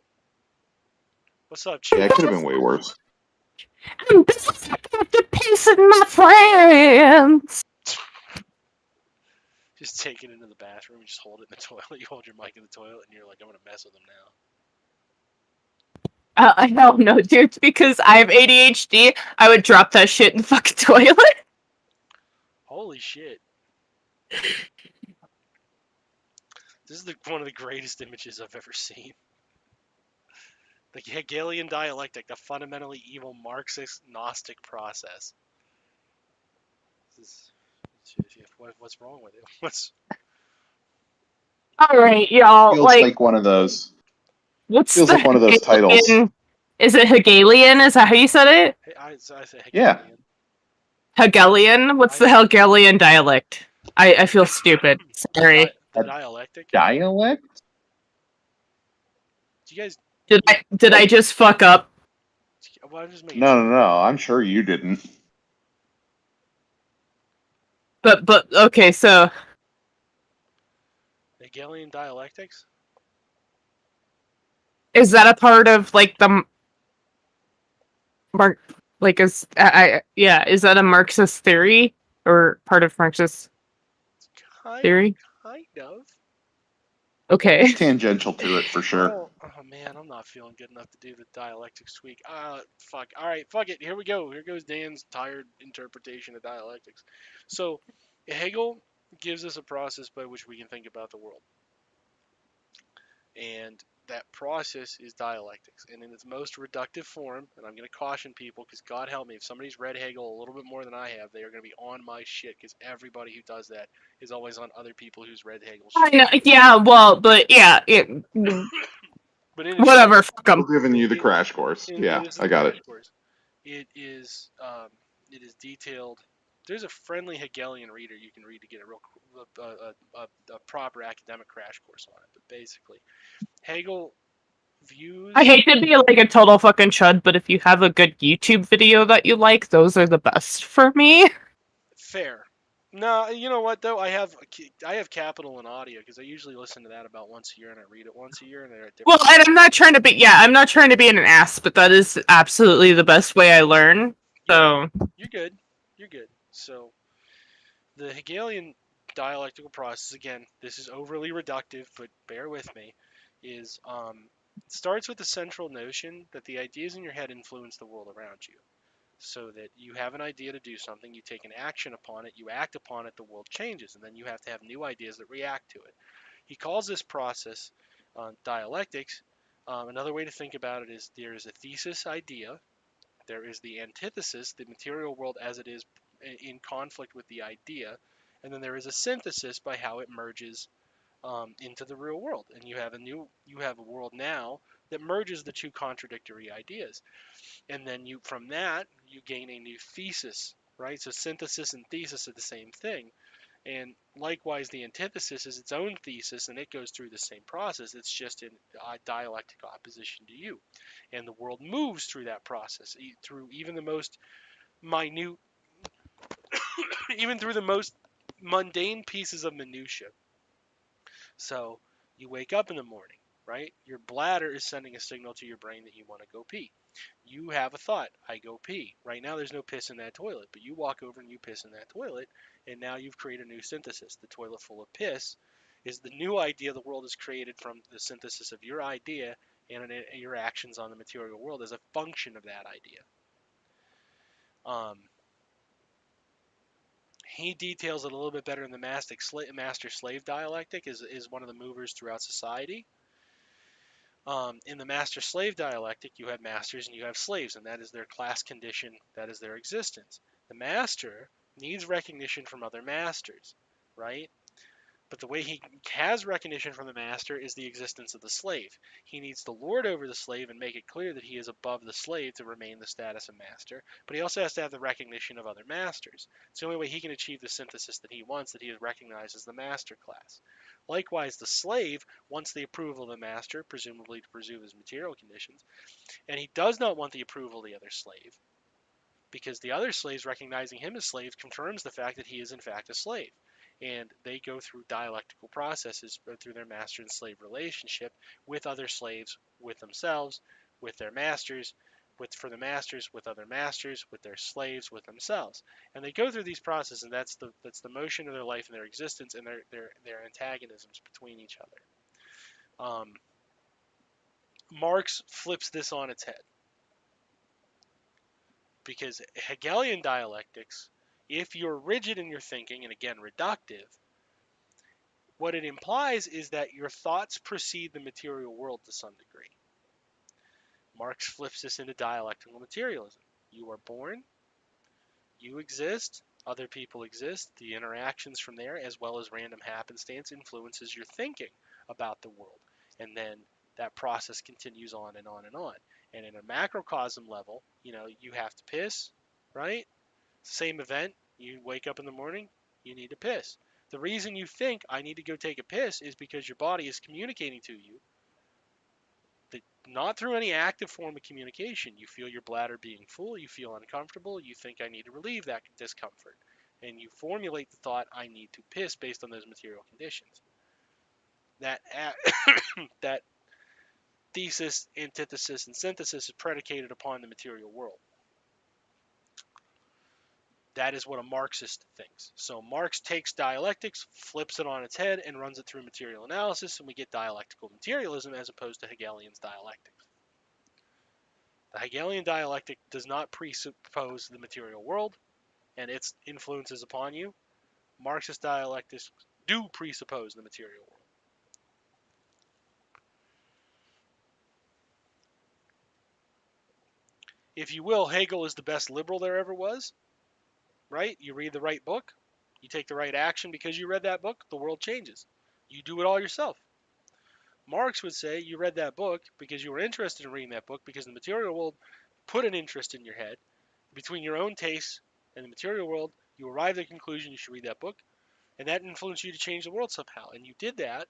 What's up, Yeah, Chief? it could have been way worse. I'm the piss in my friends. Just take it into the bathroom and just hold it in the toilet. You hold your mic in the toilet and you're like, I'm gonna mess with them now. I don't know, dude. Because I have ADHD, I would drop that shit in the fucking toilet. Holy shit! This is one of the greatest images I've ever seen. The Hegelian dialectic, the fundamentally evil Marxist Gnostic process. This is, what's wrong with it? What's All right, y'all. Feels like one of those. What's Feels the like one of those titles. Hegelian? Is it Hegelian? Is that how you said it? I say Hegelian. Yeah. Hegelian? What's the Hegelian dialect? I feel stupid. Sorry. The dialectic. Dialect? Do you guys? Did I just fuck up? Well, I'm just making No, sure. no. I'm sure you didn't. But okay, so Hegelian dialectics. is that a part of like the Mark? Like is is that a Marxist theory or part of Marxist theory? Kind of. Okay. It's tangential to it for sure. Oh man, I'm not feeling good enough to do the dialectics tweak. Fuck. All right, fuck it. Here we go. Here goes Dan's tired interpretation of dialectics. So, Hegel gives us a process by which we can think about the world. And that process is dialectics, and in its most reductive form. And I'm going to caution people, because God help me, if somebody's read Hegel a little bit more than I have, they are going to be on my shit, because everybody who does that is always on other people who's read Hegel's I shit. know, yeah, well, but yeah, But in a whatever, nutshell, fuck 'em. We're giving you the crash course. Yeah, this is I the got crash it. course. It is detailed. There's a friendly Hegelian reader you can read to get a real a proper academic crash course on it. But basically, Hegel I views hate to be like a total fucking chud, but if you have a good YouTube video that you like, those are the best for me. fair. No, you know what though? I have Capital and Audio, because I usually listen to that about once a year, and I read it once a year, and they're at Well, different and times. I'm not trying to be, yeah, I'm not trying to be an ass, but that is absolutely the best way I learn. Yeah, So, you're good. You're good. So the Hegelian dialectical process, again, this is overly reductive, but bear with me, is it starts with the central notion that the ideas in your head influence the world around you. So that you have an idea to do something, you take an action upon it, you act upon it, the world changes, and then you have to have new ideas that react to it. He calls this process dialectics. Another way to think about it is there is a thesis idea, there is the antithesis, the material world as it is in conflict with the idea, and then there is a synthesis by how it merges into the real world. And you have a world now that merges the two contradictory ideas. And then from that you gain a new thesis, right? So synthesis and thesis are the same thing. And likewise, the antithesis is its own thesis, and it goes through the same process. It's just in dialectic opposition to you. And the world moves through that process, through even the most minute, even through the most mundane pieces of minutia. So you wake up in the morning, right? Your bladder is sending a signal to your brain that you want to go pee. You have a thought, I go pee. Right now there's no piss in that toilet, but you walk over and you piss in that toilet, and now you've created a new synthesis. The toilet full of piss is the new idea the world has created from the synthesis of your idea and your actions on the material world as a function of that idea. Um, he details it a little bit better in the master-slave dialectic, is one of the movers throughout society. In the master-slave dialectic, you have masters and you have slaves, and that is their class condition, that is their existence. The master needs recognition from other masters, right? But the way he has recognition from the master is the existence of the slave. He needs to lord over the slave and make it clear that he is above the slave to remain the status of master, but he also has to have the recognition of other masters. It's the only way he can achieve the synthesis that he wants, that he is recognized as the master class. Likewise, the slave wants the approval of the master, presumably to preserve his material conditions, and he does not want the approval of the other slave, because the other slaves recognizing him as slave confirms the fact that he is in fact a slave. And they go through dialectical processes through their master and slave relationship with other slaves, with themselves, with their masters, for the masters, with other masters, with their slaves, with themselves. And they go through these processes, and that's the motion of their life and their existence and their antagonisms between each other. Marx flips this on its head, because Hegelian dialectics, if you're rigid in your thinking, and again reductive, what it implies is that your thoughts precede the material world to some degree. Marx flips this into dialectical materialism. You are born, you exist, other people exist, the interactions from there, as well as random happenstance, influences your thinking about the world. And then that process continues on and on and on. And in a macrocosm level, you have to piss, right? Same event, you wake up in the morning, you need to piss. The reason you think I need to go take a piss is because your body is communicating to you that, not through any active form of communication. You feel your bladder being full, you feel uncomfortable, you think I need to relieve that discomfort. And you formulate the thought I need to piss based on those material conditions. That that thesis, antithesis, and synthesis is predicated upon the material world. That is what a Marxist thinks. So Marx takes dialectics, flips it on its head, and runs it through material analysis, and we get dialectical materialism as opposed to Hegelian's dialectics. The Hegelian dialectic does not presuppose the material world and its influences upon you. Marxist dialectics do presuppose the material world. If you will, Hegel is the best liberal there ever was, right? You read the right book, you take the right action because you read that book, the world changes. You do it all yourself. Marx would say you read that book because you were interested in reading that book because the material world put an interest in your head. Between your own tastes and the material world, you arrived at the conclusion you should read that book, and that influenced you to change the world somehow. And you did that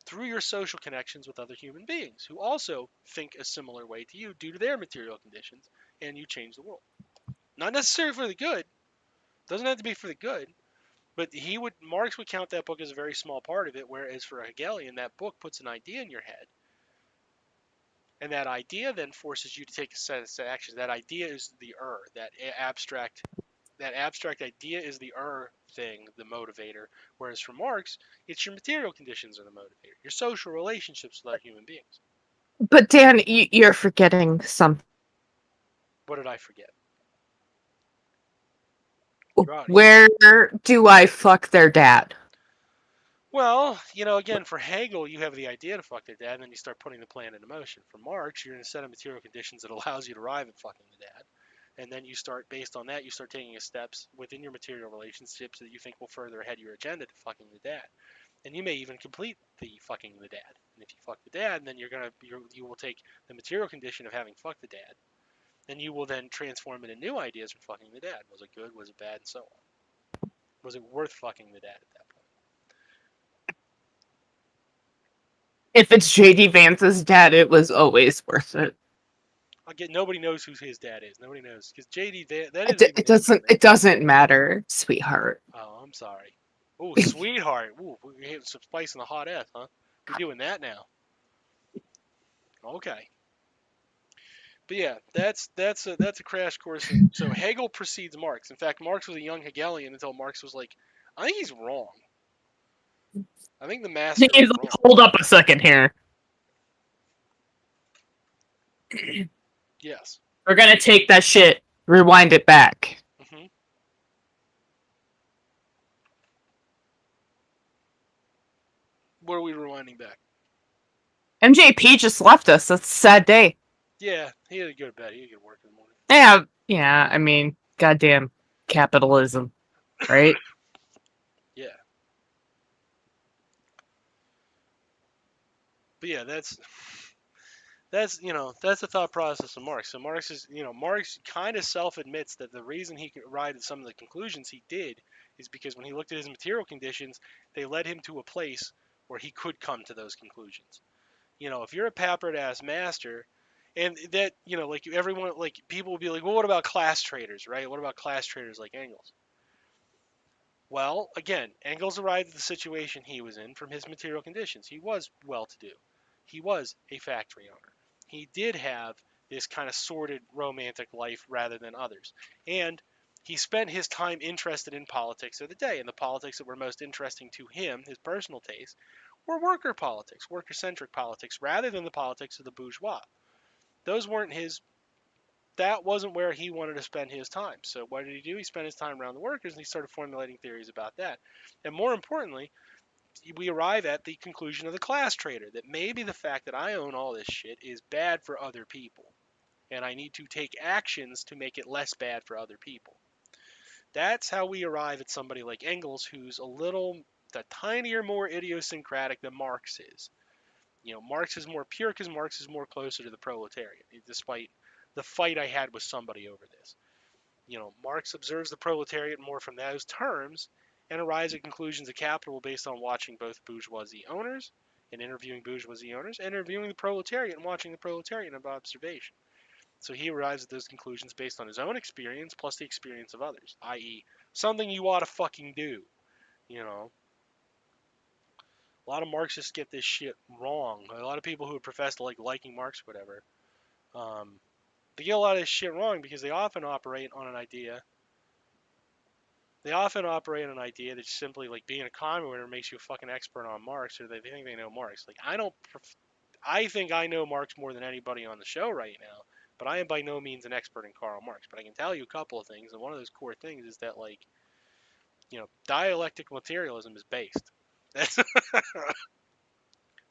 through your social connections with other human beings who also think a similar way to you due to their material conditions, and you change the world. Not necessarily for the good, doesn't have to be for the good, but Marx would count that book as a very small part of it, whereas for a Hegelian, that book puts an idea in your head, and that idea then forces you to take a set of actions. That idea is the that abstract idea is the thing, the motivator. Whereas for Marx, it's your material conditions are the motivator, your social relationships with other human beings. But Dan, you're forgetting something. What did I forget? Where do I fuck their dad? Well, again, for Hegel, you have the idea to fuck their dad, and then you start putting the plan into motion. For Marx, you're in a set of material conditions that allows you to arrive at fucking the dad. And then you start, based on that, you start taking steps within your material relationships that you think will further ahead your agenda to fucking the dad. And you may even complete the fucking the dad. And if you fuck the dad, then you will take the material condition of having fucked the dad, and you will then transform it into new ideas for fucking the dad. Was it good? Was it bad? And so on. Was it worth fucking the dad at that point? If it's JD Vance's dad, it was always worth it. Nobody knows who his dad is. Nobody knows because JD It doesn't matter, sweetheart. Oh, I'm sorry. Oh, sweetheart. Ooh, we're hitting some spice in the hot F, huh? We're doing that now. Okay. But yeah, that's a crash course. So Hegel precedes Marx. In fact, Marx was a young Hegelian until Marx was like, I think he's wrong. I think the master is wrong. Hold up a second here. Yes. We're gonna take that shit, rewind it back. Mm-hmm. What are we rewinding back? MJP just left us. That's a sad day. Yeah, he had to go to bed. He had to go to work in the morning. Yeah. I mean, goddamn capitalism, right? Yeah. But yeah, that's that's the thought process of Marx. So Marx kind of self admits that the reason he arrived at some of the conclusions he did is because when he looked at his material conditions, they led him to a place where he could come to those conclusions. If you're a pampered ass master, and that like everyone, like people will be like, well, what about class traders, right? What about class traders like Engels? Well, again, Engels arrived at the situation he was in from his material conditions. He was well-to-do. He was a factory owner. He did have this kind of sordid romantic life rather than others. And he spent his time interested in politics of the day, and the politics that were most interesting to him, his personal taste, were worker politics, worker-centric politics, rather than the politics of the bourgeois. Those weren't his That wasn't where he wanted to spend his time. So what did he do? He spent his time around the workers, and he started formulating theories about that. And more importantly, we arrive at the conclusion of the class trader, that maybe the fact that I own all this shit is bad for other people, and I need to take actions to make it less bad for other people. That's how we arrive at somebody like Engels, who's a tinier more idiosyncratic than Marx is. Marx is more pure because Marx is more closer to the proletariat, despite the fight I had with somebody over this. Marx observes the proletariat more from those terms and arrives at conclusions of capital based on watching both bourgeoisie owners and interviewing bourgeoisie owners, and interviewing the proletariat and watching the proletariat of observation. So he arrives at those conclusions based on his own experience plus the experience of others, i.e., something you ought to fucking do. A lot of Marxists get this shit wrong. A lot of people who profess to liking Marx, or whatever, they get a lot of this shit wrong because they often operate on an idea. They often operate on an idea that simply being a commoner makes you a fucking expert on Marx, or they think they know Marx. I think I know Marx more than anybody on the show right now, but I am by no means an expert in Karl Marx. But I can tell you a couple of things, and one of those core things is that dialectic materialism is based. It's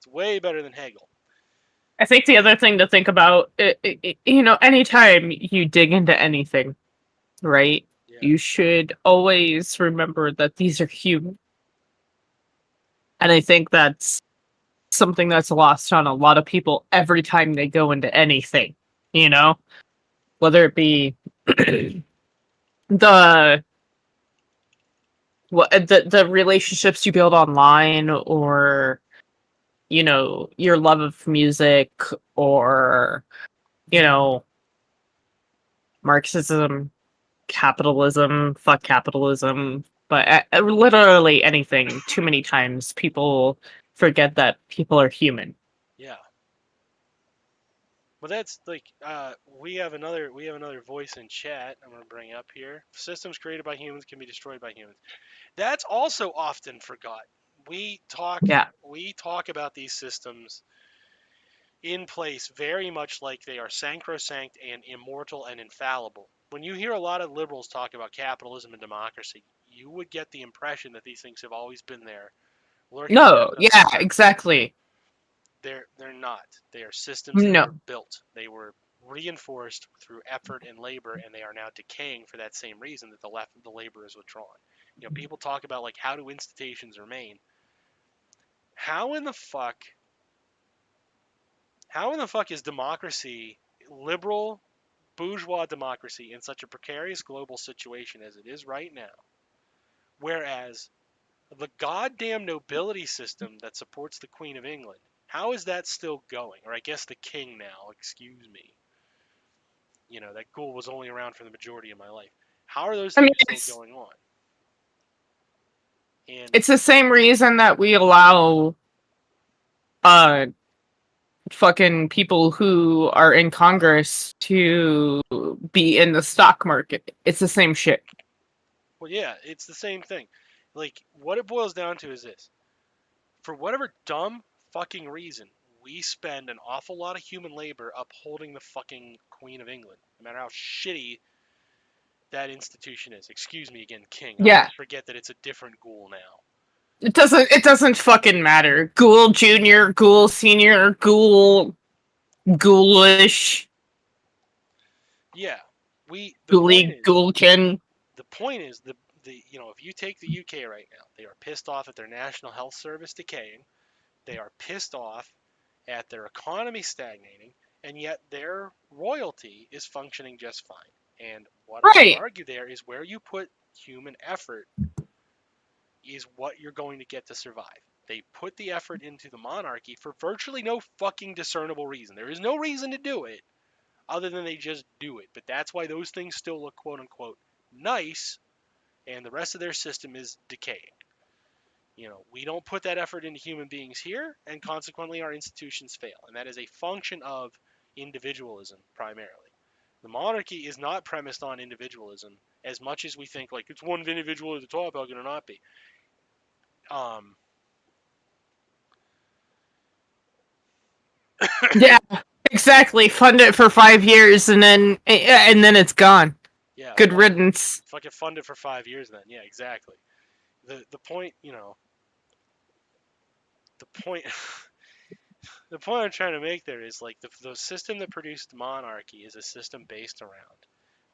way better than Hegel. I think the other thing to think about, anytime you dig into anything, right, Yeah. you should always remember that these are human. And I think that's something that's lost on a lot of people every time they go into anything, whether it be the the relationships you build online, or your love of music, or you know Marxism, capitalism, fuck capitalism, but literally anything. Too many times people forget that people are human. Yeah. Well, that's like we have another voice in chat. I'm gonna bring up here. Systems created by humans can be destroyed by humans. That's also often forgotten. We talk Yeah. we talk about these systems in place very much like they are sacrosanct and immortal and infallible. When you hear a lot of liberals talk about capitalism and democracy, you would get the impression that these things have always been there, lurking No, around yeah, underneath. exactly. They're not. They are systems that No. were built. They were reinforced through effort and labor, and they are now decaying for that same reason that the labor is withdrawn. People talk about like how do institutions remain? How in the fuck? How in the fuck is democracy, liberal bourgeois democracy, in such a precarious global situation as it is right now? Whereas the goddamn nobility system that supports the Queen of England, how is that still going? Or I guess the king now, excuse me. That ghoul was only around for the majority of my life. How are those I mean, things still it's going on? And it's the same reason that we allow uh fucking people who are in Congress to be in the stock market. It's the same shit. well, yeah, it's the same thing. Like what it boils down to is this: for whatever dumb fucking reason, we spend an awful lot of human labor upholding the fucking Queen of England, no matter how shitty that institution is. Excuse me again, King. I Yeah. always forget that it's a different ghoul now. It doesn't fucking matter. Ghoul Junior, Ghoul Senior, Ghoul Ghoulish, Yeah, we. Ghouly Ghoulkin. The point is if you take the UK right now, they are pissed off at their national health service decaying. They are pissed off at their economy stagnating, and yet their royalty is functioning just fine. And what I would Right. argue there is where you put human effort is what you're going to get to survive. They put the effort into the monarchy for virtually no fucking discernible reason. There is no reason to do it other than they just do it. But that's why those things still look quote unquote nice, and the rest of their system is decaying. We don't put that effort into human beings here, and consequently our institutions fail. And that is a function of individualism primarily. The monarchy is not premised on individualism as much as we think like it's one individual at the top. How can it not be? Um, Yeah, exactly. Fund it for 5 years and then it's gone. yeah, Good riddance. fucking fund it for 5 years then. Yeah, exactly. The point, the point the point I'm trying to make there is like the system that produced monarchy is a system based around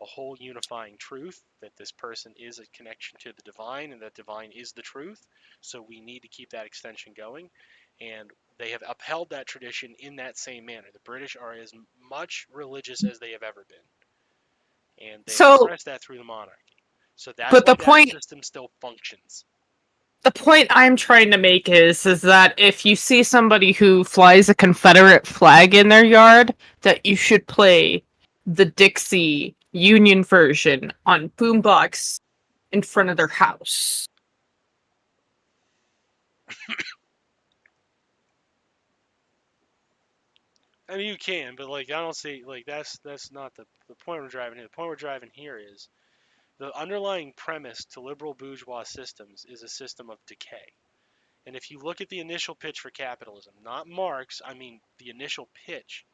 a whole unifying truth that this person is a connection to the divine and that divine is the truth. So we need to keep that extension going. And they have upheld that tradition in that same manner. The British are as much religious as they have ever been. And they have So, expressed that through the monarchy. So that's but why that system still functions. the point I'm trying to make is that if you see somebody who flies a Confederate flag in their yard, that you should play the Dixie Union version on boombox in front of their house. I mean, you can, but like I don't see like that's not the point we're driving here. The point we're driving here is the underlying premise to liberal bourgeois systems is a system of decay. And if you look at the initial pitch for capitalism, not Marx, I mean the initial pitch,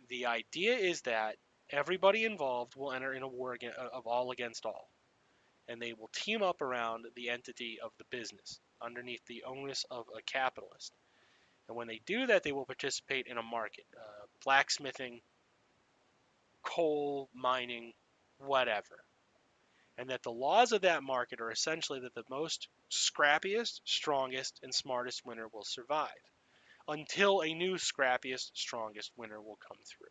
the idea is that everybody involved will enter in a war of all against all, and they will team up around the entity of the business underneath the onus of a capitalist. And when they do that, they will participate in a market, blacksmithing, coal mining, whatever. And that the laws of that market are essentially that the most scrappiest, strongest, and smartest winner will survive until a new scrappiest, strongest winner will come through.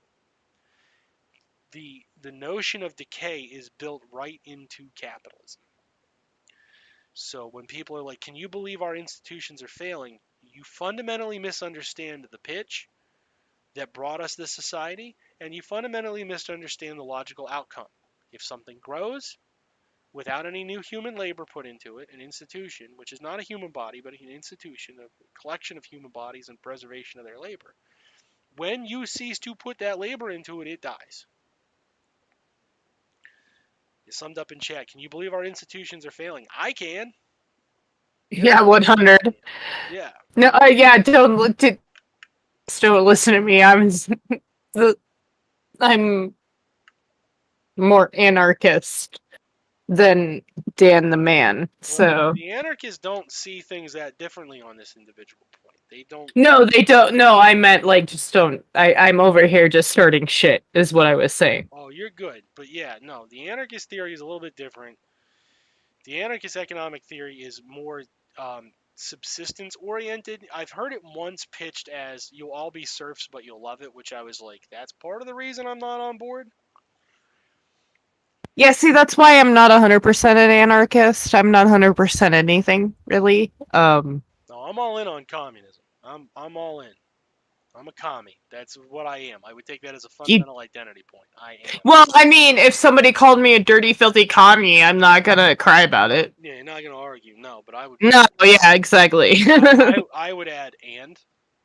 The notion of decay is built right into capitalism. So when people are like, can you believe our institutions are failing? You fundamentally misunderstand the pitch that brought us this society, and you fundamentally misunderstand the logical outcome. If something grows without any new human labor put into it, an institution, which is not a human body, but an institution, a collection of human bodies and preservation of their labor, when you cease to put that labor into it, it dies. It summed up in chat. Can you believe our institutions are failing? I can. Yeah, 100. Yeah. No, yeah, don't listen to me. I'm more anarchist than Dan the man. Well, So the anarchists don't see things that differently on this individual point. They don't. no, they don't. No, I meant like just don't. I'm over here just starting shit. Is what I was saying. Oh, you're good. But yeah, no, the anarchist theory is a little bit different. The anarchist economic theory is more subsistence oriented. I've heard it once pitched as you'll all be serfs, but you'll love it, which I was like, that's part of the reason I'm not on board. Yeah, see, that's why I'm not 100% an anarchist. I'm not 100% anything really. No, I'm all in on communism. I'm all in. I'm a commie. That's what I am. I would take that as a You, fundamental identity point. I am. well, I mean, if somebody called me a dirty, filthy commie, I'm not gonna cry about it. Yeah, you're not gonna argue, no, but I would. No, yeah, exactly. I would add and.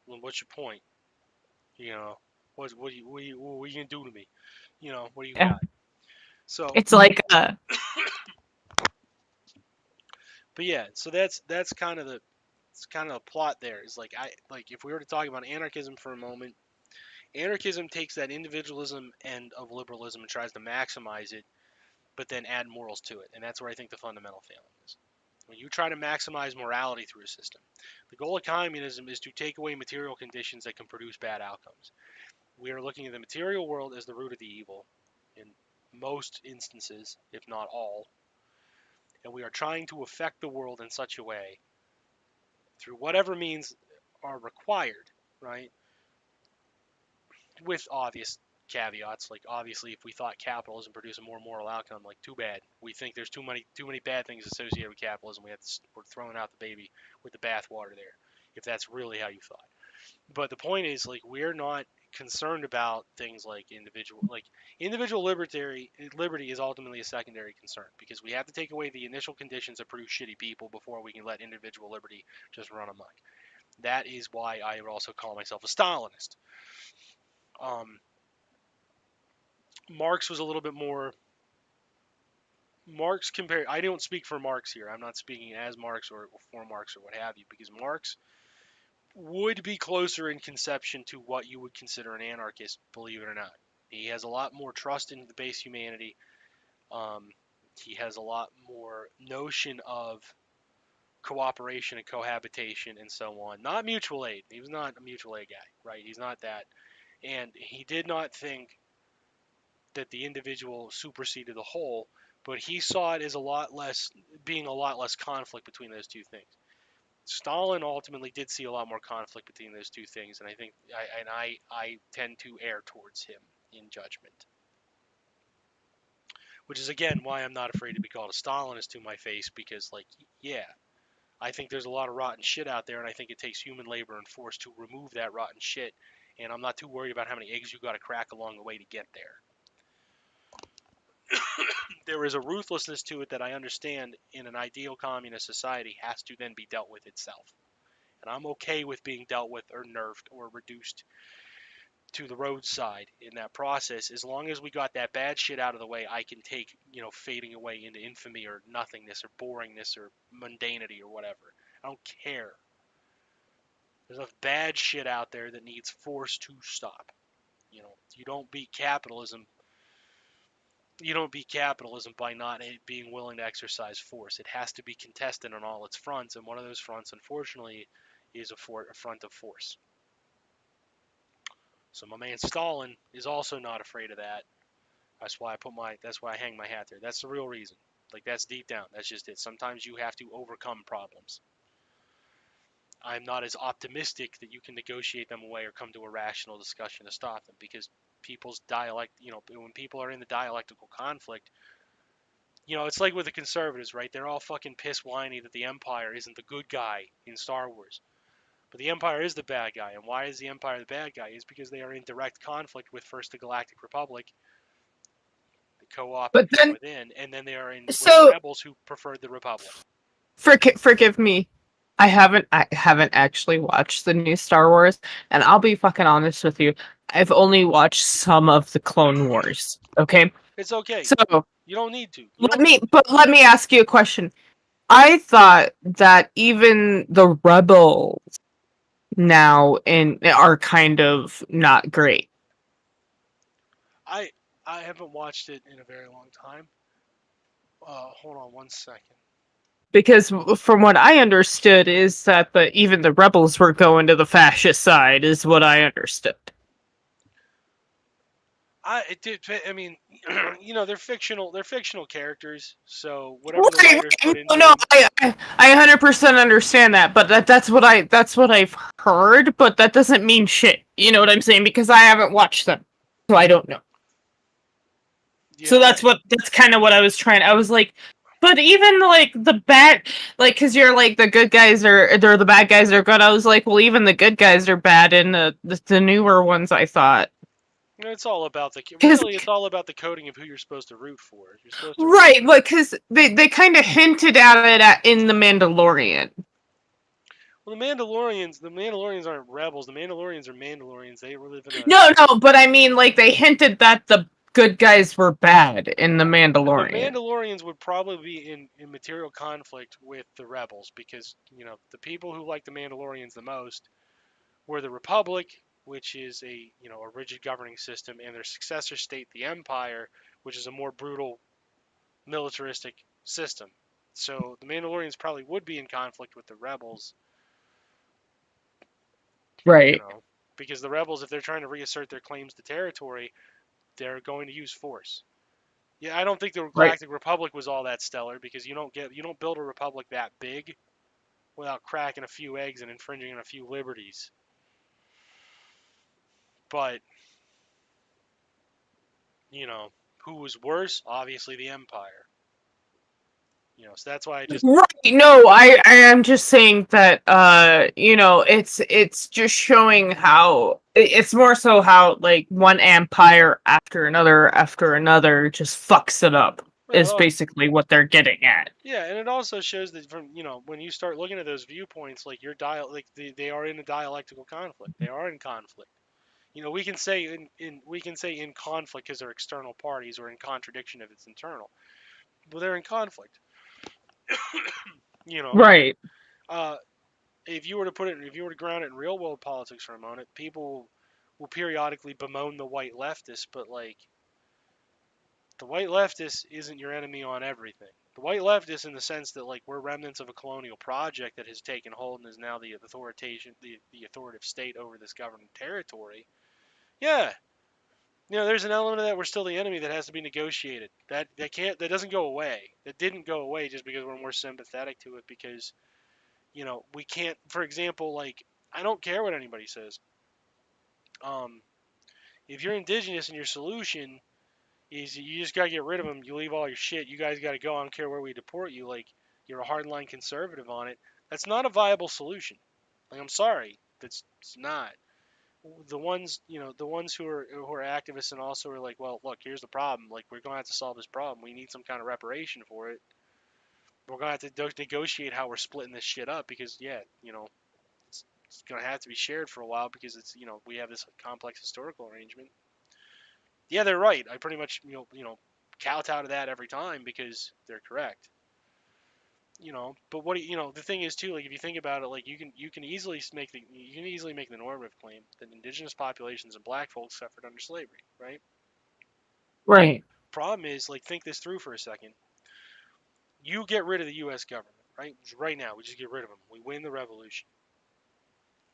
Well, what's your point? You know, what are you gonna do to me? You know, what do you Yeah. got? So, It's like, but yeah, so that's kind of the it's kind of the plot there. Is like if we were to talk about anarchism for a moment, anarchism takes that individualism end of liberalism and tries to maximize it, but then add morals to it, and that's where I think the fundamental failing is. When you try to maximize morality through a system, the goal of communism is to take away material conditions that can produce bad outcomes. We are looking at the material world as the root of the evil in most instances, if not all, and we are trying to affect the world in such a way through whatever means are required, right? With obvious caveats, like obviously if we thought capitalism produced a more moral outcome, like too bad. We think there's too many bad things associated with capitalism. We're throwing out the baby with the bathwater there, if that's really how you thought. But the point is, like, we're not concerned about things like individual liberty is ultimately a secondary concern because we have to take away the initial conditions that produce shitty people before we can let individual liberty just run amok. That is why I would also call myself a Stalinist. Um, Marx was a little bit more. Marx compared. I don't speak for Marx here. I'm not speaking as Marx or for Marx or what have you, because Marx would be closer in conception to what you would consider an anarchist, believe it or not. He has a lot more trust in the base humanity. Um, he has a lot more notion of cooperation and cohabitation and so on. Not mutual aid. He was not a mutual aid guy, right? He's not that. And he did not think that the individual superseded the whole, but he saw it as being a lot less conflict between those two things. Stalin ultimately did see a lot more conflict between those two things, and I tend to err towards him in judgment. Which is again why I'm not afraid to be called a Stalinist to my face, because like, yeah, I think there's a lot of rotten shit out there, and I think it takes human labor and force to remove that rotten shit, and I'm not too worried about how many eggs you got to crack along the way to get there. There is a ruthlessness to it that I understand in an ideal communist society has to then be dealt with itself. And I'm okay with being dealt with or nerfed or reduced to the roadside in that process. As long as we got that bad shit out of the way, I can take, fading away into infamy or nothingness or boringness or mundanity or whatever. I don't care. There's enough bad shit out there that needs force to stop. You don't beat capitalism. You don't beat capitalism by not being willing to exercise force. It has to be contested on all its fronts, and one of those fronts, unfortunately, is a front of force. So my man Stalin is also not afraid of that. That's why I hang my hat there. That's the real reason. Like, that's deep down. That's just it. Sometimes you have to overcome problems. I'm not as optimistic that you can negotiate them away or come to a rational discussion to stop them, because people's dialect, when people are in the dialectical conflict, it's like with the conservatives, right? They're all fucking piss whiny that the Empire isn't the good guy in Star Wars. But the Empire is the bad guy. And why is the Empire the bad guy? Is because they are in direct conflict with first the Galactic Republic, the co-opted But from then, within, and then they are in with the so rebels who preferred the Republic. forgive me. I haven't actually watched the new Star Wars, and I'll be fucking honest with you. I've only watched some of the Clone Wars. Okay, It's okay. so You don't need to. let me ask you a question. I thought that even the rebels now are kind of not great, I haven't watched it in a very long time. Hold on one second. because from what I understood is that even the rebels were going to the fascist side, is what I understood. I mean, they're fictional. They're fictional characters. So whatever the Right, writers put right. into No, them. I 100% understand that, but that's what I've heard, but that doesn't mean shit. You know what I'm saying? Because I haven't watched them, so I don't know. So Yeah, that's kind of what I was trying. I was like, but even like the bad, like, because you're like the good guys they're the bad guys are good. I was like, well, even the good guys are bad in the newer ones. I thought. it's all about Because it's all about the coding of who you're supposed to root for. You're supposed to root. right, because they kind of hinted at it in the Mandalorian. Well, the Mandalorians aren't rebels. The Mandalorians are Mandalorians. They live in a. No, but I mean, like, they hinted that the good guys were bad in the The Mandalorian. Mandalorians would probably be in material conflict with the rebels, because the people who like the Mandalorians the most were the Republic, which is a rigid governing system, and their successor state, the Empire, which is a more brutal militaristic system. So the Mandalorians probably would be in conflict with the rebels, you Right, know, because the rebels, if they're trying to reassert their claims to territory, they're going to use force. Yeah, I don't think the right. Galactic Republic was all that stellar, because you don't build a republic that big without cracking a few eggs and infringing on a few liberties. But who was worse? Obviously, the Empire. So that's why I just. Right. No, I am just saying that it's just showing how it's more so how like one empire after another just fucks it up is Well, basically what they're getting at. yeah, and it also shows that from when you start looking at those viewpoints, like they are in a dialectical conflict. They are in conflict. We can say in conflict because they're external parties, or in contradiction if it's internal. But they're in conflict. You know, Right. uh, if you were to ground it in real world politics for a moment, people will periodically bemoan the white leftists, but like the white leftist isn't your enemy on everything. The white leftist, in the sense that like we're remnants of a colonial project that has taken hold and is now the authoritative state over this governed territory. Yeah, there's an element of that we're still the enemy that has to be negotiated. That doesn't go away. That didn't go away just because we're more sympathetic to it, because we can't. For example, like, I don't care what anybody says. Um, if you're indigenous and your solution is you just gotta get rid of them, you leave all your shit, you guys gotta go. I don't care where we deport you. Like, you're a hardline conservative on it. That's not a viable solution. Like, I'm sorry, it's not. The ones who are activists and also are like, well, look, here's the problem. Like, we're gonna have to solve this problem. We need some kind of reparation for it. We're gonna have to negotiate how we're splitting this shit up, because yeah, it's gonna have to be shared for a while, because it's we have this complex historical arrangement. Yeah, they're right. I pretty much kowtow to that every time because they're correct. But what the thing is too, like, if you think about it, like, you can easily make the normative claim that indigenous populations and black folks suffered under slavery, right? Right. Problem is, like, think this through for a second. You get rid of the U.S. government, right? Right now, we just get rid of them. We win the revolution.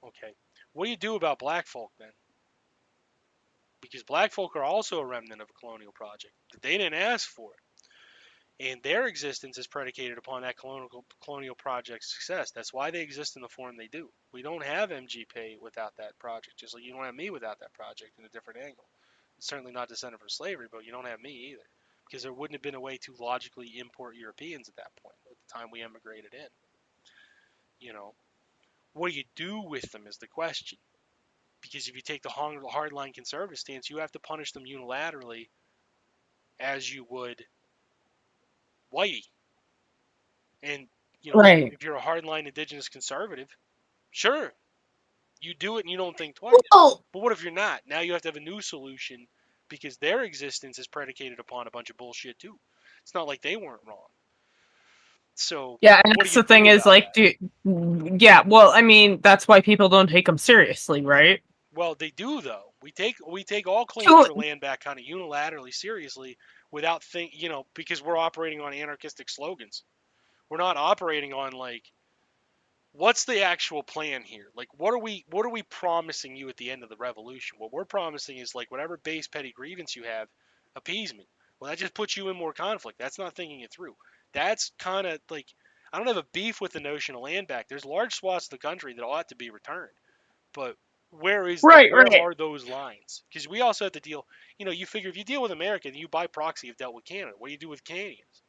Okay. What do you do about black folk then? Because black folk are also a remnant of a colonial project. They didn't ask for it. And their existence is predicated upon that colonial project's success. That's why they exist in the form they do. We don't have MGP without that project, just like you don't have me without that project in a different angle. It's certainly not descended from slavery, but you don't have me either. Because there wouldn't have been a way to logically import Europeans at that point, at the time we immigrated in. You know, what do you do with them is the question. Because if you take the hardline conservative stance, you have to punish them unilaterally as you would whitey. And, Right. if you're a hardline indigenous conservative, sure, you do it and you don't think twice. Well, But what if you're not? Now you have to have a new solution because their existence is predicated upon a bunch of bullshit too. It's not like they weren't wrong. So yeah, and what that's do you the thing do is, about like, that? yeah, well, I mean, that's why people don't take them seriously, right? Well, they do though. We take all claims So, for land back kind of unilaterally seriously without because we're operating on anarchistic slogans. We're not operating on like what's the actual plan here? Like what are we promising you at the end of the revolution? What we're promising is like whatever base petty grievance you have, appeasement. Well, that just puts you in more conflict. That's not thinking it through. That's kind of like I don't have a beef with the notion of land back. There's large swaths of the country that ought to be returned. But right, where right. are those lines? Because we also have to deal. You figure if you deal with America, then you by proxy have dealt with Canada. What do you do with Canadians?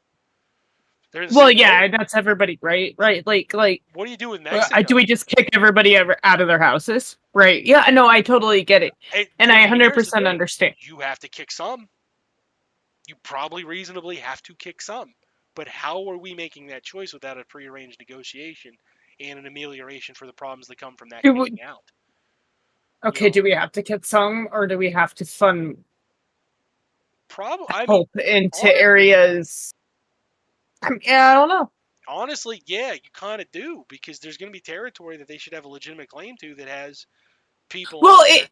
They're in the Well, same boat. yeah, that's everybody, right? Right, like, What do you do with do Mexico? we just kick everybody out of their houses? Right? Yeah, no, I totally get it, and I Here's the 100% thing: understand. you have to kick some. You probably reasonably have to kick some. But how are we making that choice without a prearranged negotiation and an amelioration for the problems that come from that Do kicking we, out? You okay, know, do we have to kick some, or do we have to fund probably. I mean, help into honestly, areas? Yeah, I don't know. honestly, yeah, you kind of do because there's going to be territory that they should have a legitimate claim to that has people Well, on there.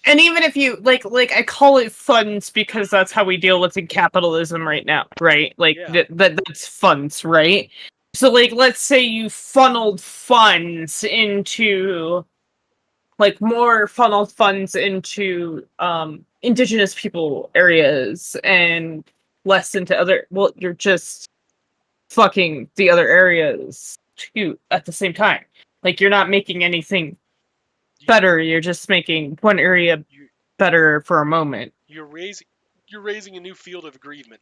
and even if you like I call it funds because that's how we deal with in capitalism right now, right? Like Yeah, that's funds, right? So like let's say you funneled funds into like more funneled funds into indigenous people areas and less into other, well, you're just fucking the other areas too at the same time. Like you're not making anything you, better, you're just making one area you better for a moment. you're raising a new field of aggrievement.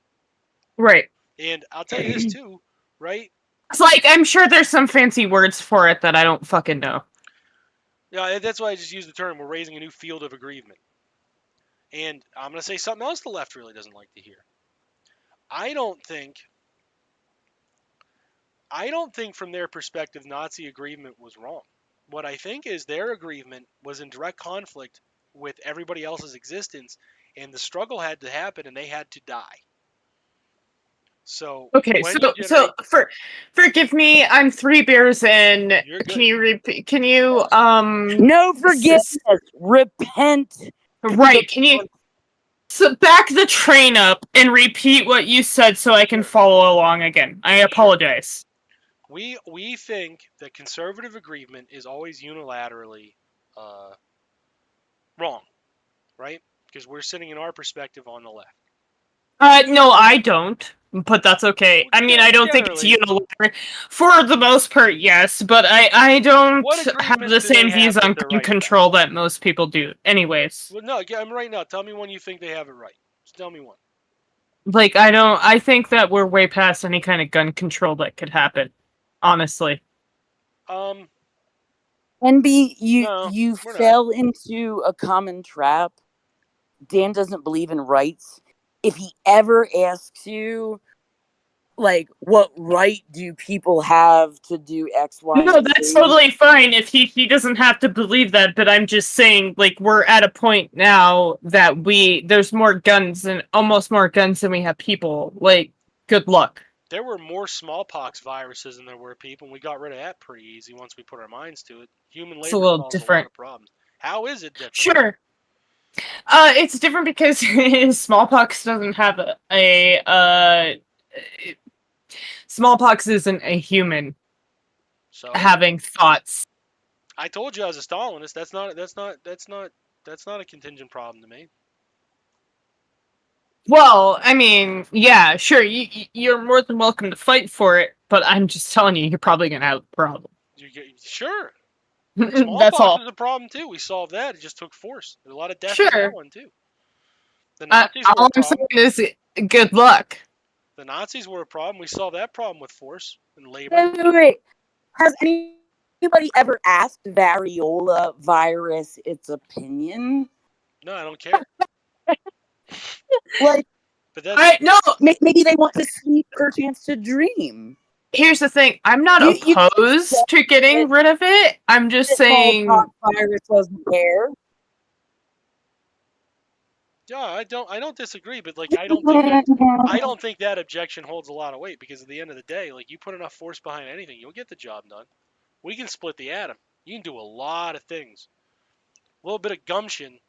Right. And I'll tell you this too, right? It's like I'm sure there's some fancy words for it that I don't fucking know. Yeah, that's why I just use the term. We're raising a new field of aggrievement. And I'm going to say something else the left really doesn't like to hear. I don't think from their perspective Nazi aggrievement was wrong. What I think is their aggrievement was in direct conflict with everybody else's existence, and the struggle had to happen and they had to die. So Okay, when you so generate, forgive me, I'm 3 beers in. you're Can good. you repeat? Can you No forgiveness. Repent to the right? Can you back the train up and repeat what you said so I can Sure. follow along again? I Sure. apologize. We think that conservative aggrievement is always unilaterally wrong, right? Because we're sitting in our perspective on the left. No, I don't. But that's okay. I mean, I don't think it's Generally, unilateral. For the most part, yes, but I don't what have agreement the do they same have views that on they're gun right about? control that most people do. Anyways, Well, no, I'm right now. Tell me when you think they have it right. Just tell me one. like I don't. I think that we're way past any kind of gun control that could happen. Honestly. Um, NB, no, you we're not. fell into a common trap. Dan doesn't believe in rights. If he ever asks you, like, what right do people have to do X, Y, No, and that's Z? totally fine if he doesn't have to believe that, but I'm just saying, like, we're at a point now that there's more guns and almost more guns than we have people. Like, good luck. There were more smallpox viruses than there were people, and we got rid of that pretty easy once we put our minds to it. Human It's a labor little solves a lot different. of problems. How is it different? Sure. It's different because smallpox doesn't have smallpox isn't a human So, having thoughts. I told you I was a Stalinist. That's not a contingent problem to me. Well, I mean, yeah, sure, you're more than welcome to fight for it, but I'm just telling you, you're probably gonna have a problem. Sure. That's Smallpox all. was a problem too. We solved that. It just took force. There's a lot of death in that Sure. one too. The Nazis were All a I'm saying problem. is, good luck. The Nazis were a problem. We solved that problem with force and labor. Wait. Has anybody ever asked variola virus its opinion? No, I don't care. Like, But that's No, maybe they want to sleep or chance to dream. here's the thing. I'm not You opposed to getting rid of it. I'm just saying. Smallpox virus doesn't care. yeah. I don't disagree, but like I don't think that objection holds a lot of weight because at the end of the day, like you put enough force behind anything, you'll get the job done. We can split the atom. You can do a lot of things. A little bit of gumption,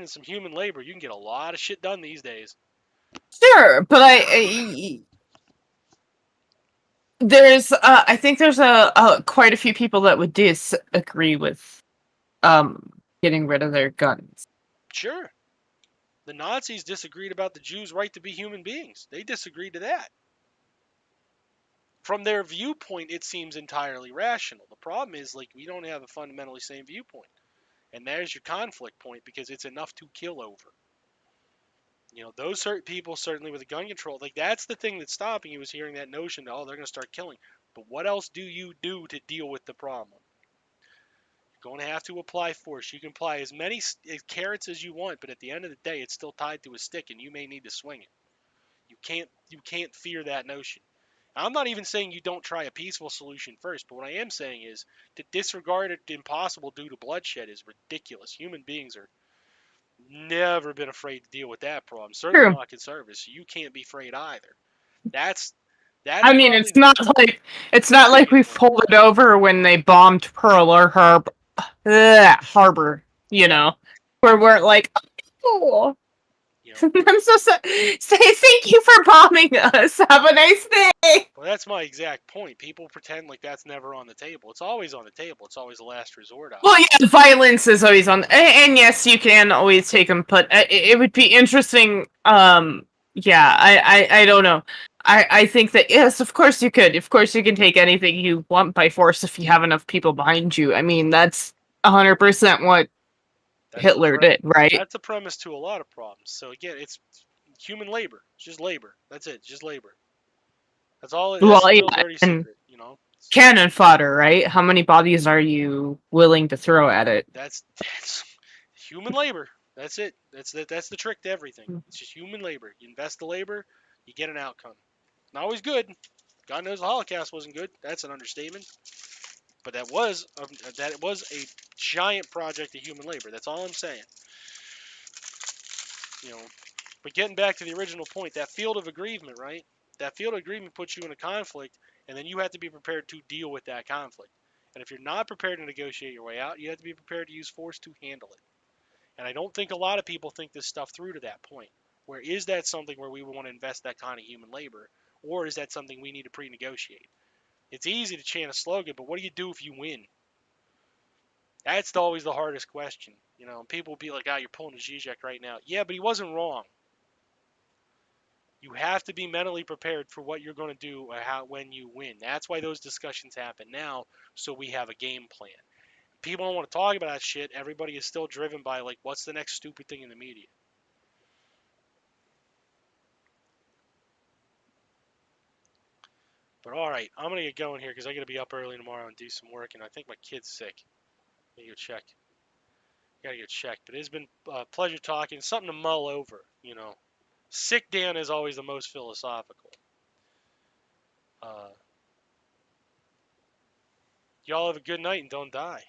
and some human labor, you can get a lot of shit done these days. Sure, but I think there's quite a few people that would disagree with getting rid of their guns. Sure. The Nazis disagreed about the Jews' right to be human beings. They disagreed to that. From their viewpoint, it seems entirely rational. The problem is, like, we don't have a fundamentally same viewpoint. And there's your conflict point because it's enough to kill over. You know, those certain people, certainly with the gun control, like, that's the thing that's stopping you is hearing that notion that, oh, they're going to start killing. But what else do you do to deal with the problem? You're going to have to apply force. You can apply as many carrots as you want, but at the end of the day, it's still tied to a stick, and you may need to swing it. You can't fear that notion. I'm not even saying you don't try a peaceful solution first, but what I am saying is to disregard it impossible due to bloodshed is ridiculous. Human beings are never been afraid to deal with that problem. Certainly True. not conservatives. So you can't be afraid either. That's I mean, probably it's not like we point. folded over when they bombed Pearl Harbor. You know, where we're like, oh, You know, I'm so sorry. Say thank you for bombing us. Have a nice day. well, that's my exact point. People pretend like that's never on the table. It's always on the table. It's always a last resort option. Well, yeah, violence is always on, and yes, you can always take them, but it would be interesting. Yeah, I don't know. I think that yes, of course you could. Of course you can take anything you want by force if you have enough people behind you. I mean, that's 100% what Hitler did, right? That's a premise to a lot of problems. So again, it's human labor. It's just labor. That's it. Just labor. That's all. That's Well, the real yeah, dirty and secret. You know. cannon fodder, right? How many bodies are you willing to throw at it? That's human labor. That's it. That's the trick to everything. Mm. It's just human labor. You invest the labor, you get an outcome. Not always good. God knows the Holocaust wasn't good. That's an understatement. But that was a giant project of human labor. That's all I'm saying. You know. But getting back to the original point, that field of agreement, right? That field of agreement puts you in a conflict, and then you have to be prepared to deal with that conflict. And if you're not prepared to negotiate your way out, you have to be prepared to use force to handle it. And I don't think a lot of people think this stuff through to that point. Where is that something where we want to invest that kind of human labor? Or is that something we need to pre-negotiate? It's easy to chant a slogan, but what do you do if you win? That's always the hardest question. You know, people will be like, you're pulling a Zizek right now. Yeah, but he wasn't wrong. You have to be mentally prepared for what you're going to do when you win. That's why those discussions happen now, so we have a game plan. People don't want to talk about that shit. Everybody is still driven by, like, what's the next stupid thing in the media? But all right, I'm gonna get going here because I gotta be up early tomorrow and do some work, and I think my kid's sick. Gotta go check. Gotta go check. But it's been a pleasure talking. Something to mull over, you know. Sick Dan is always the most philosophical. Y'all have a good night and don't die.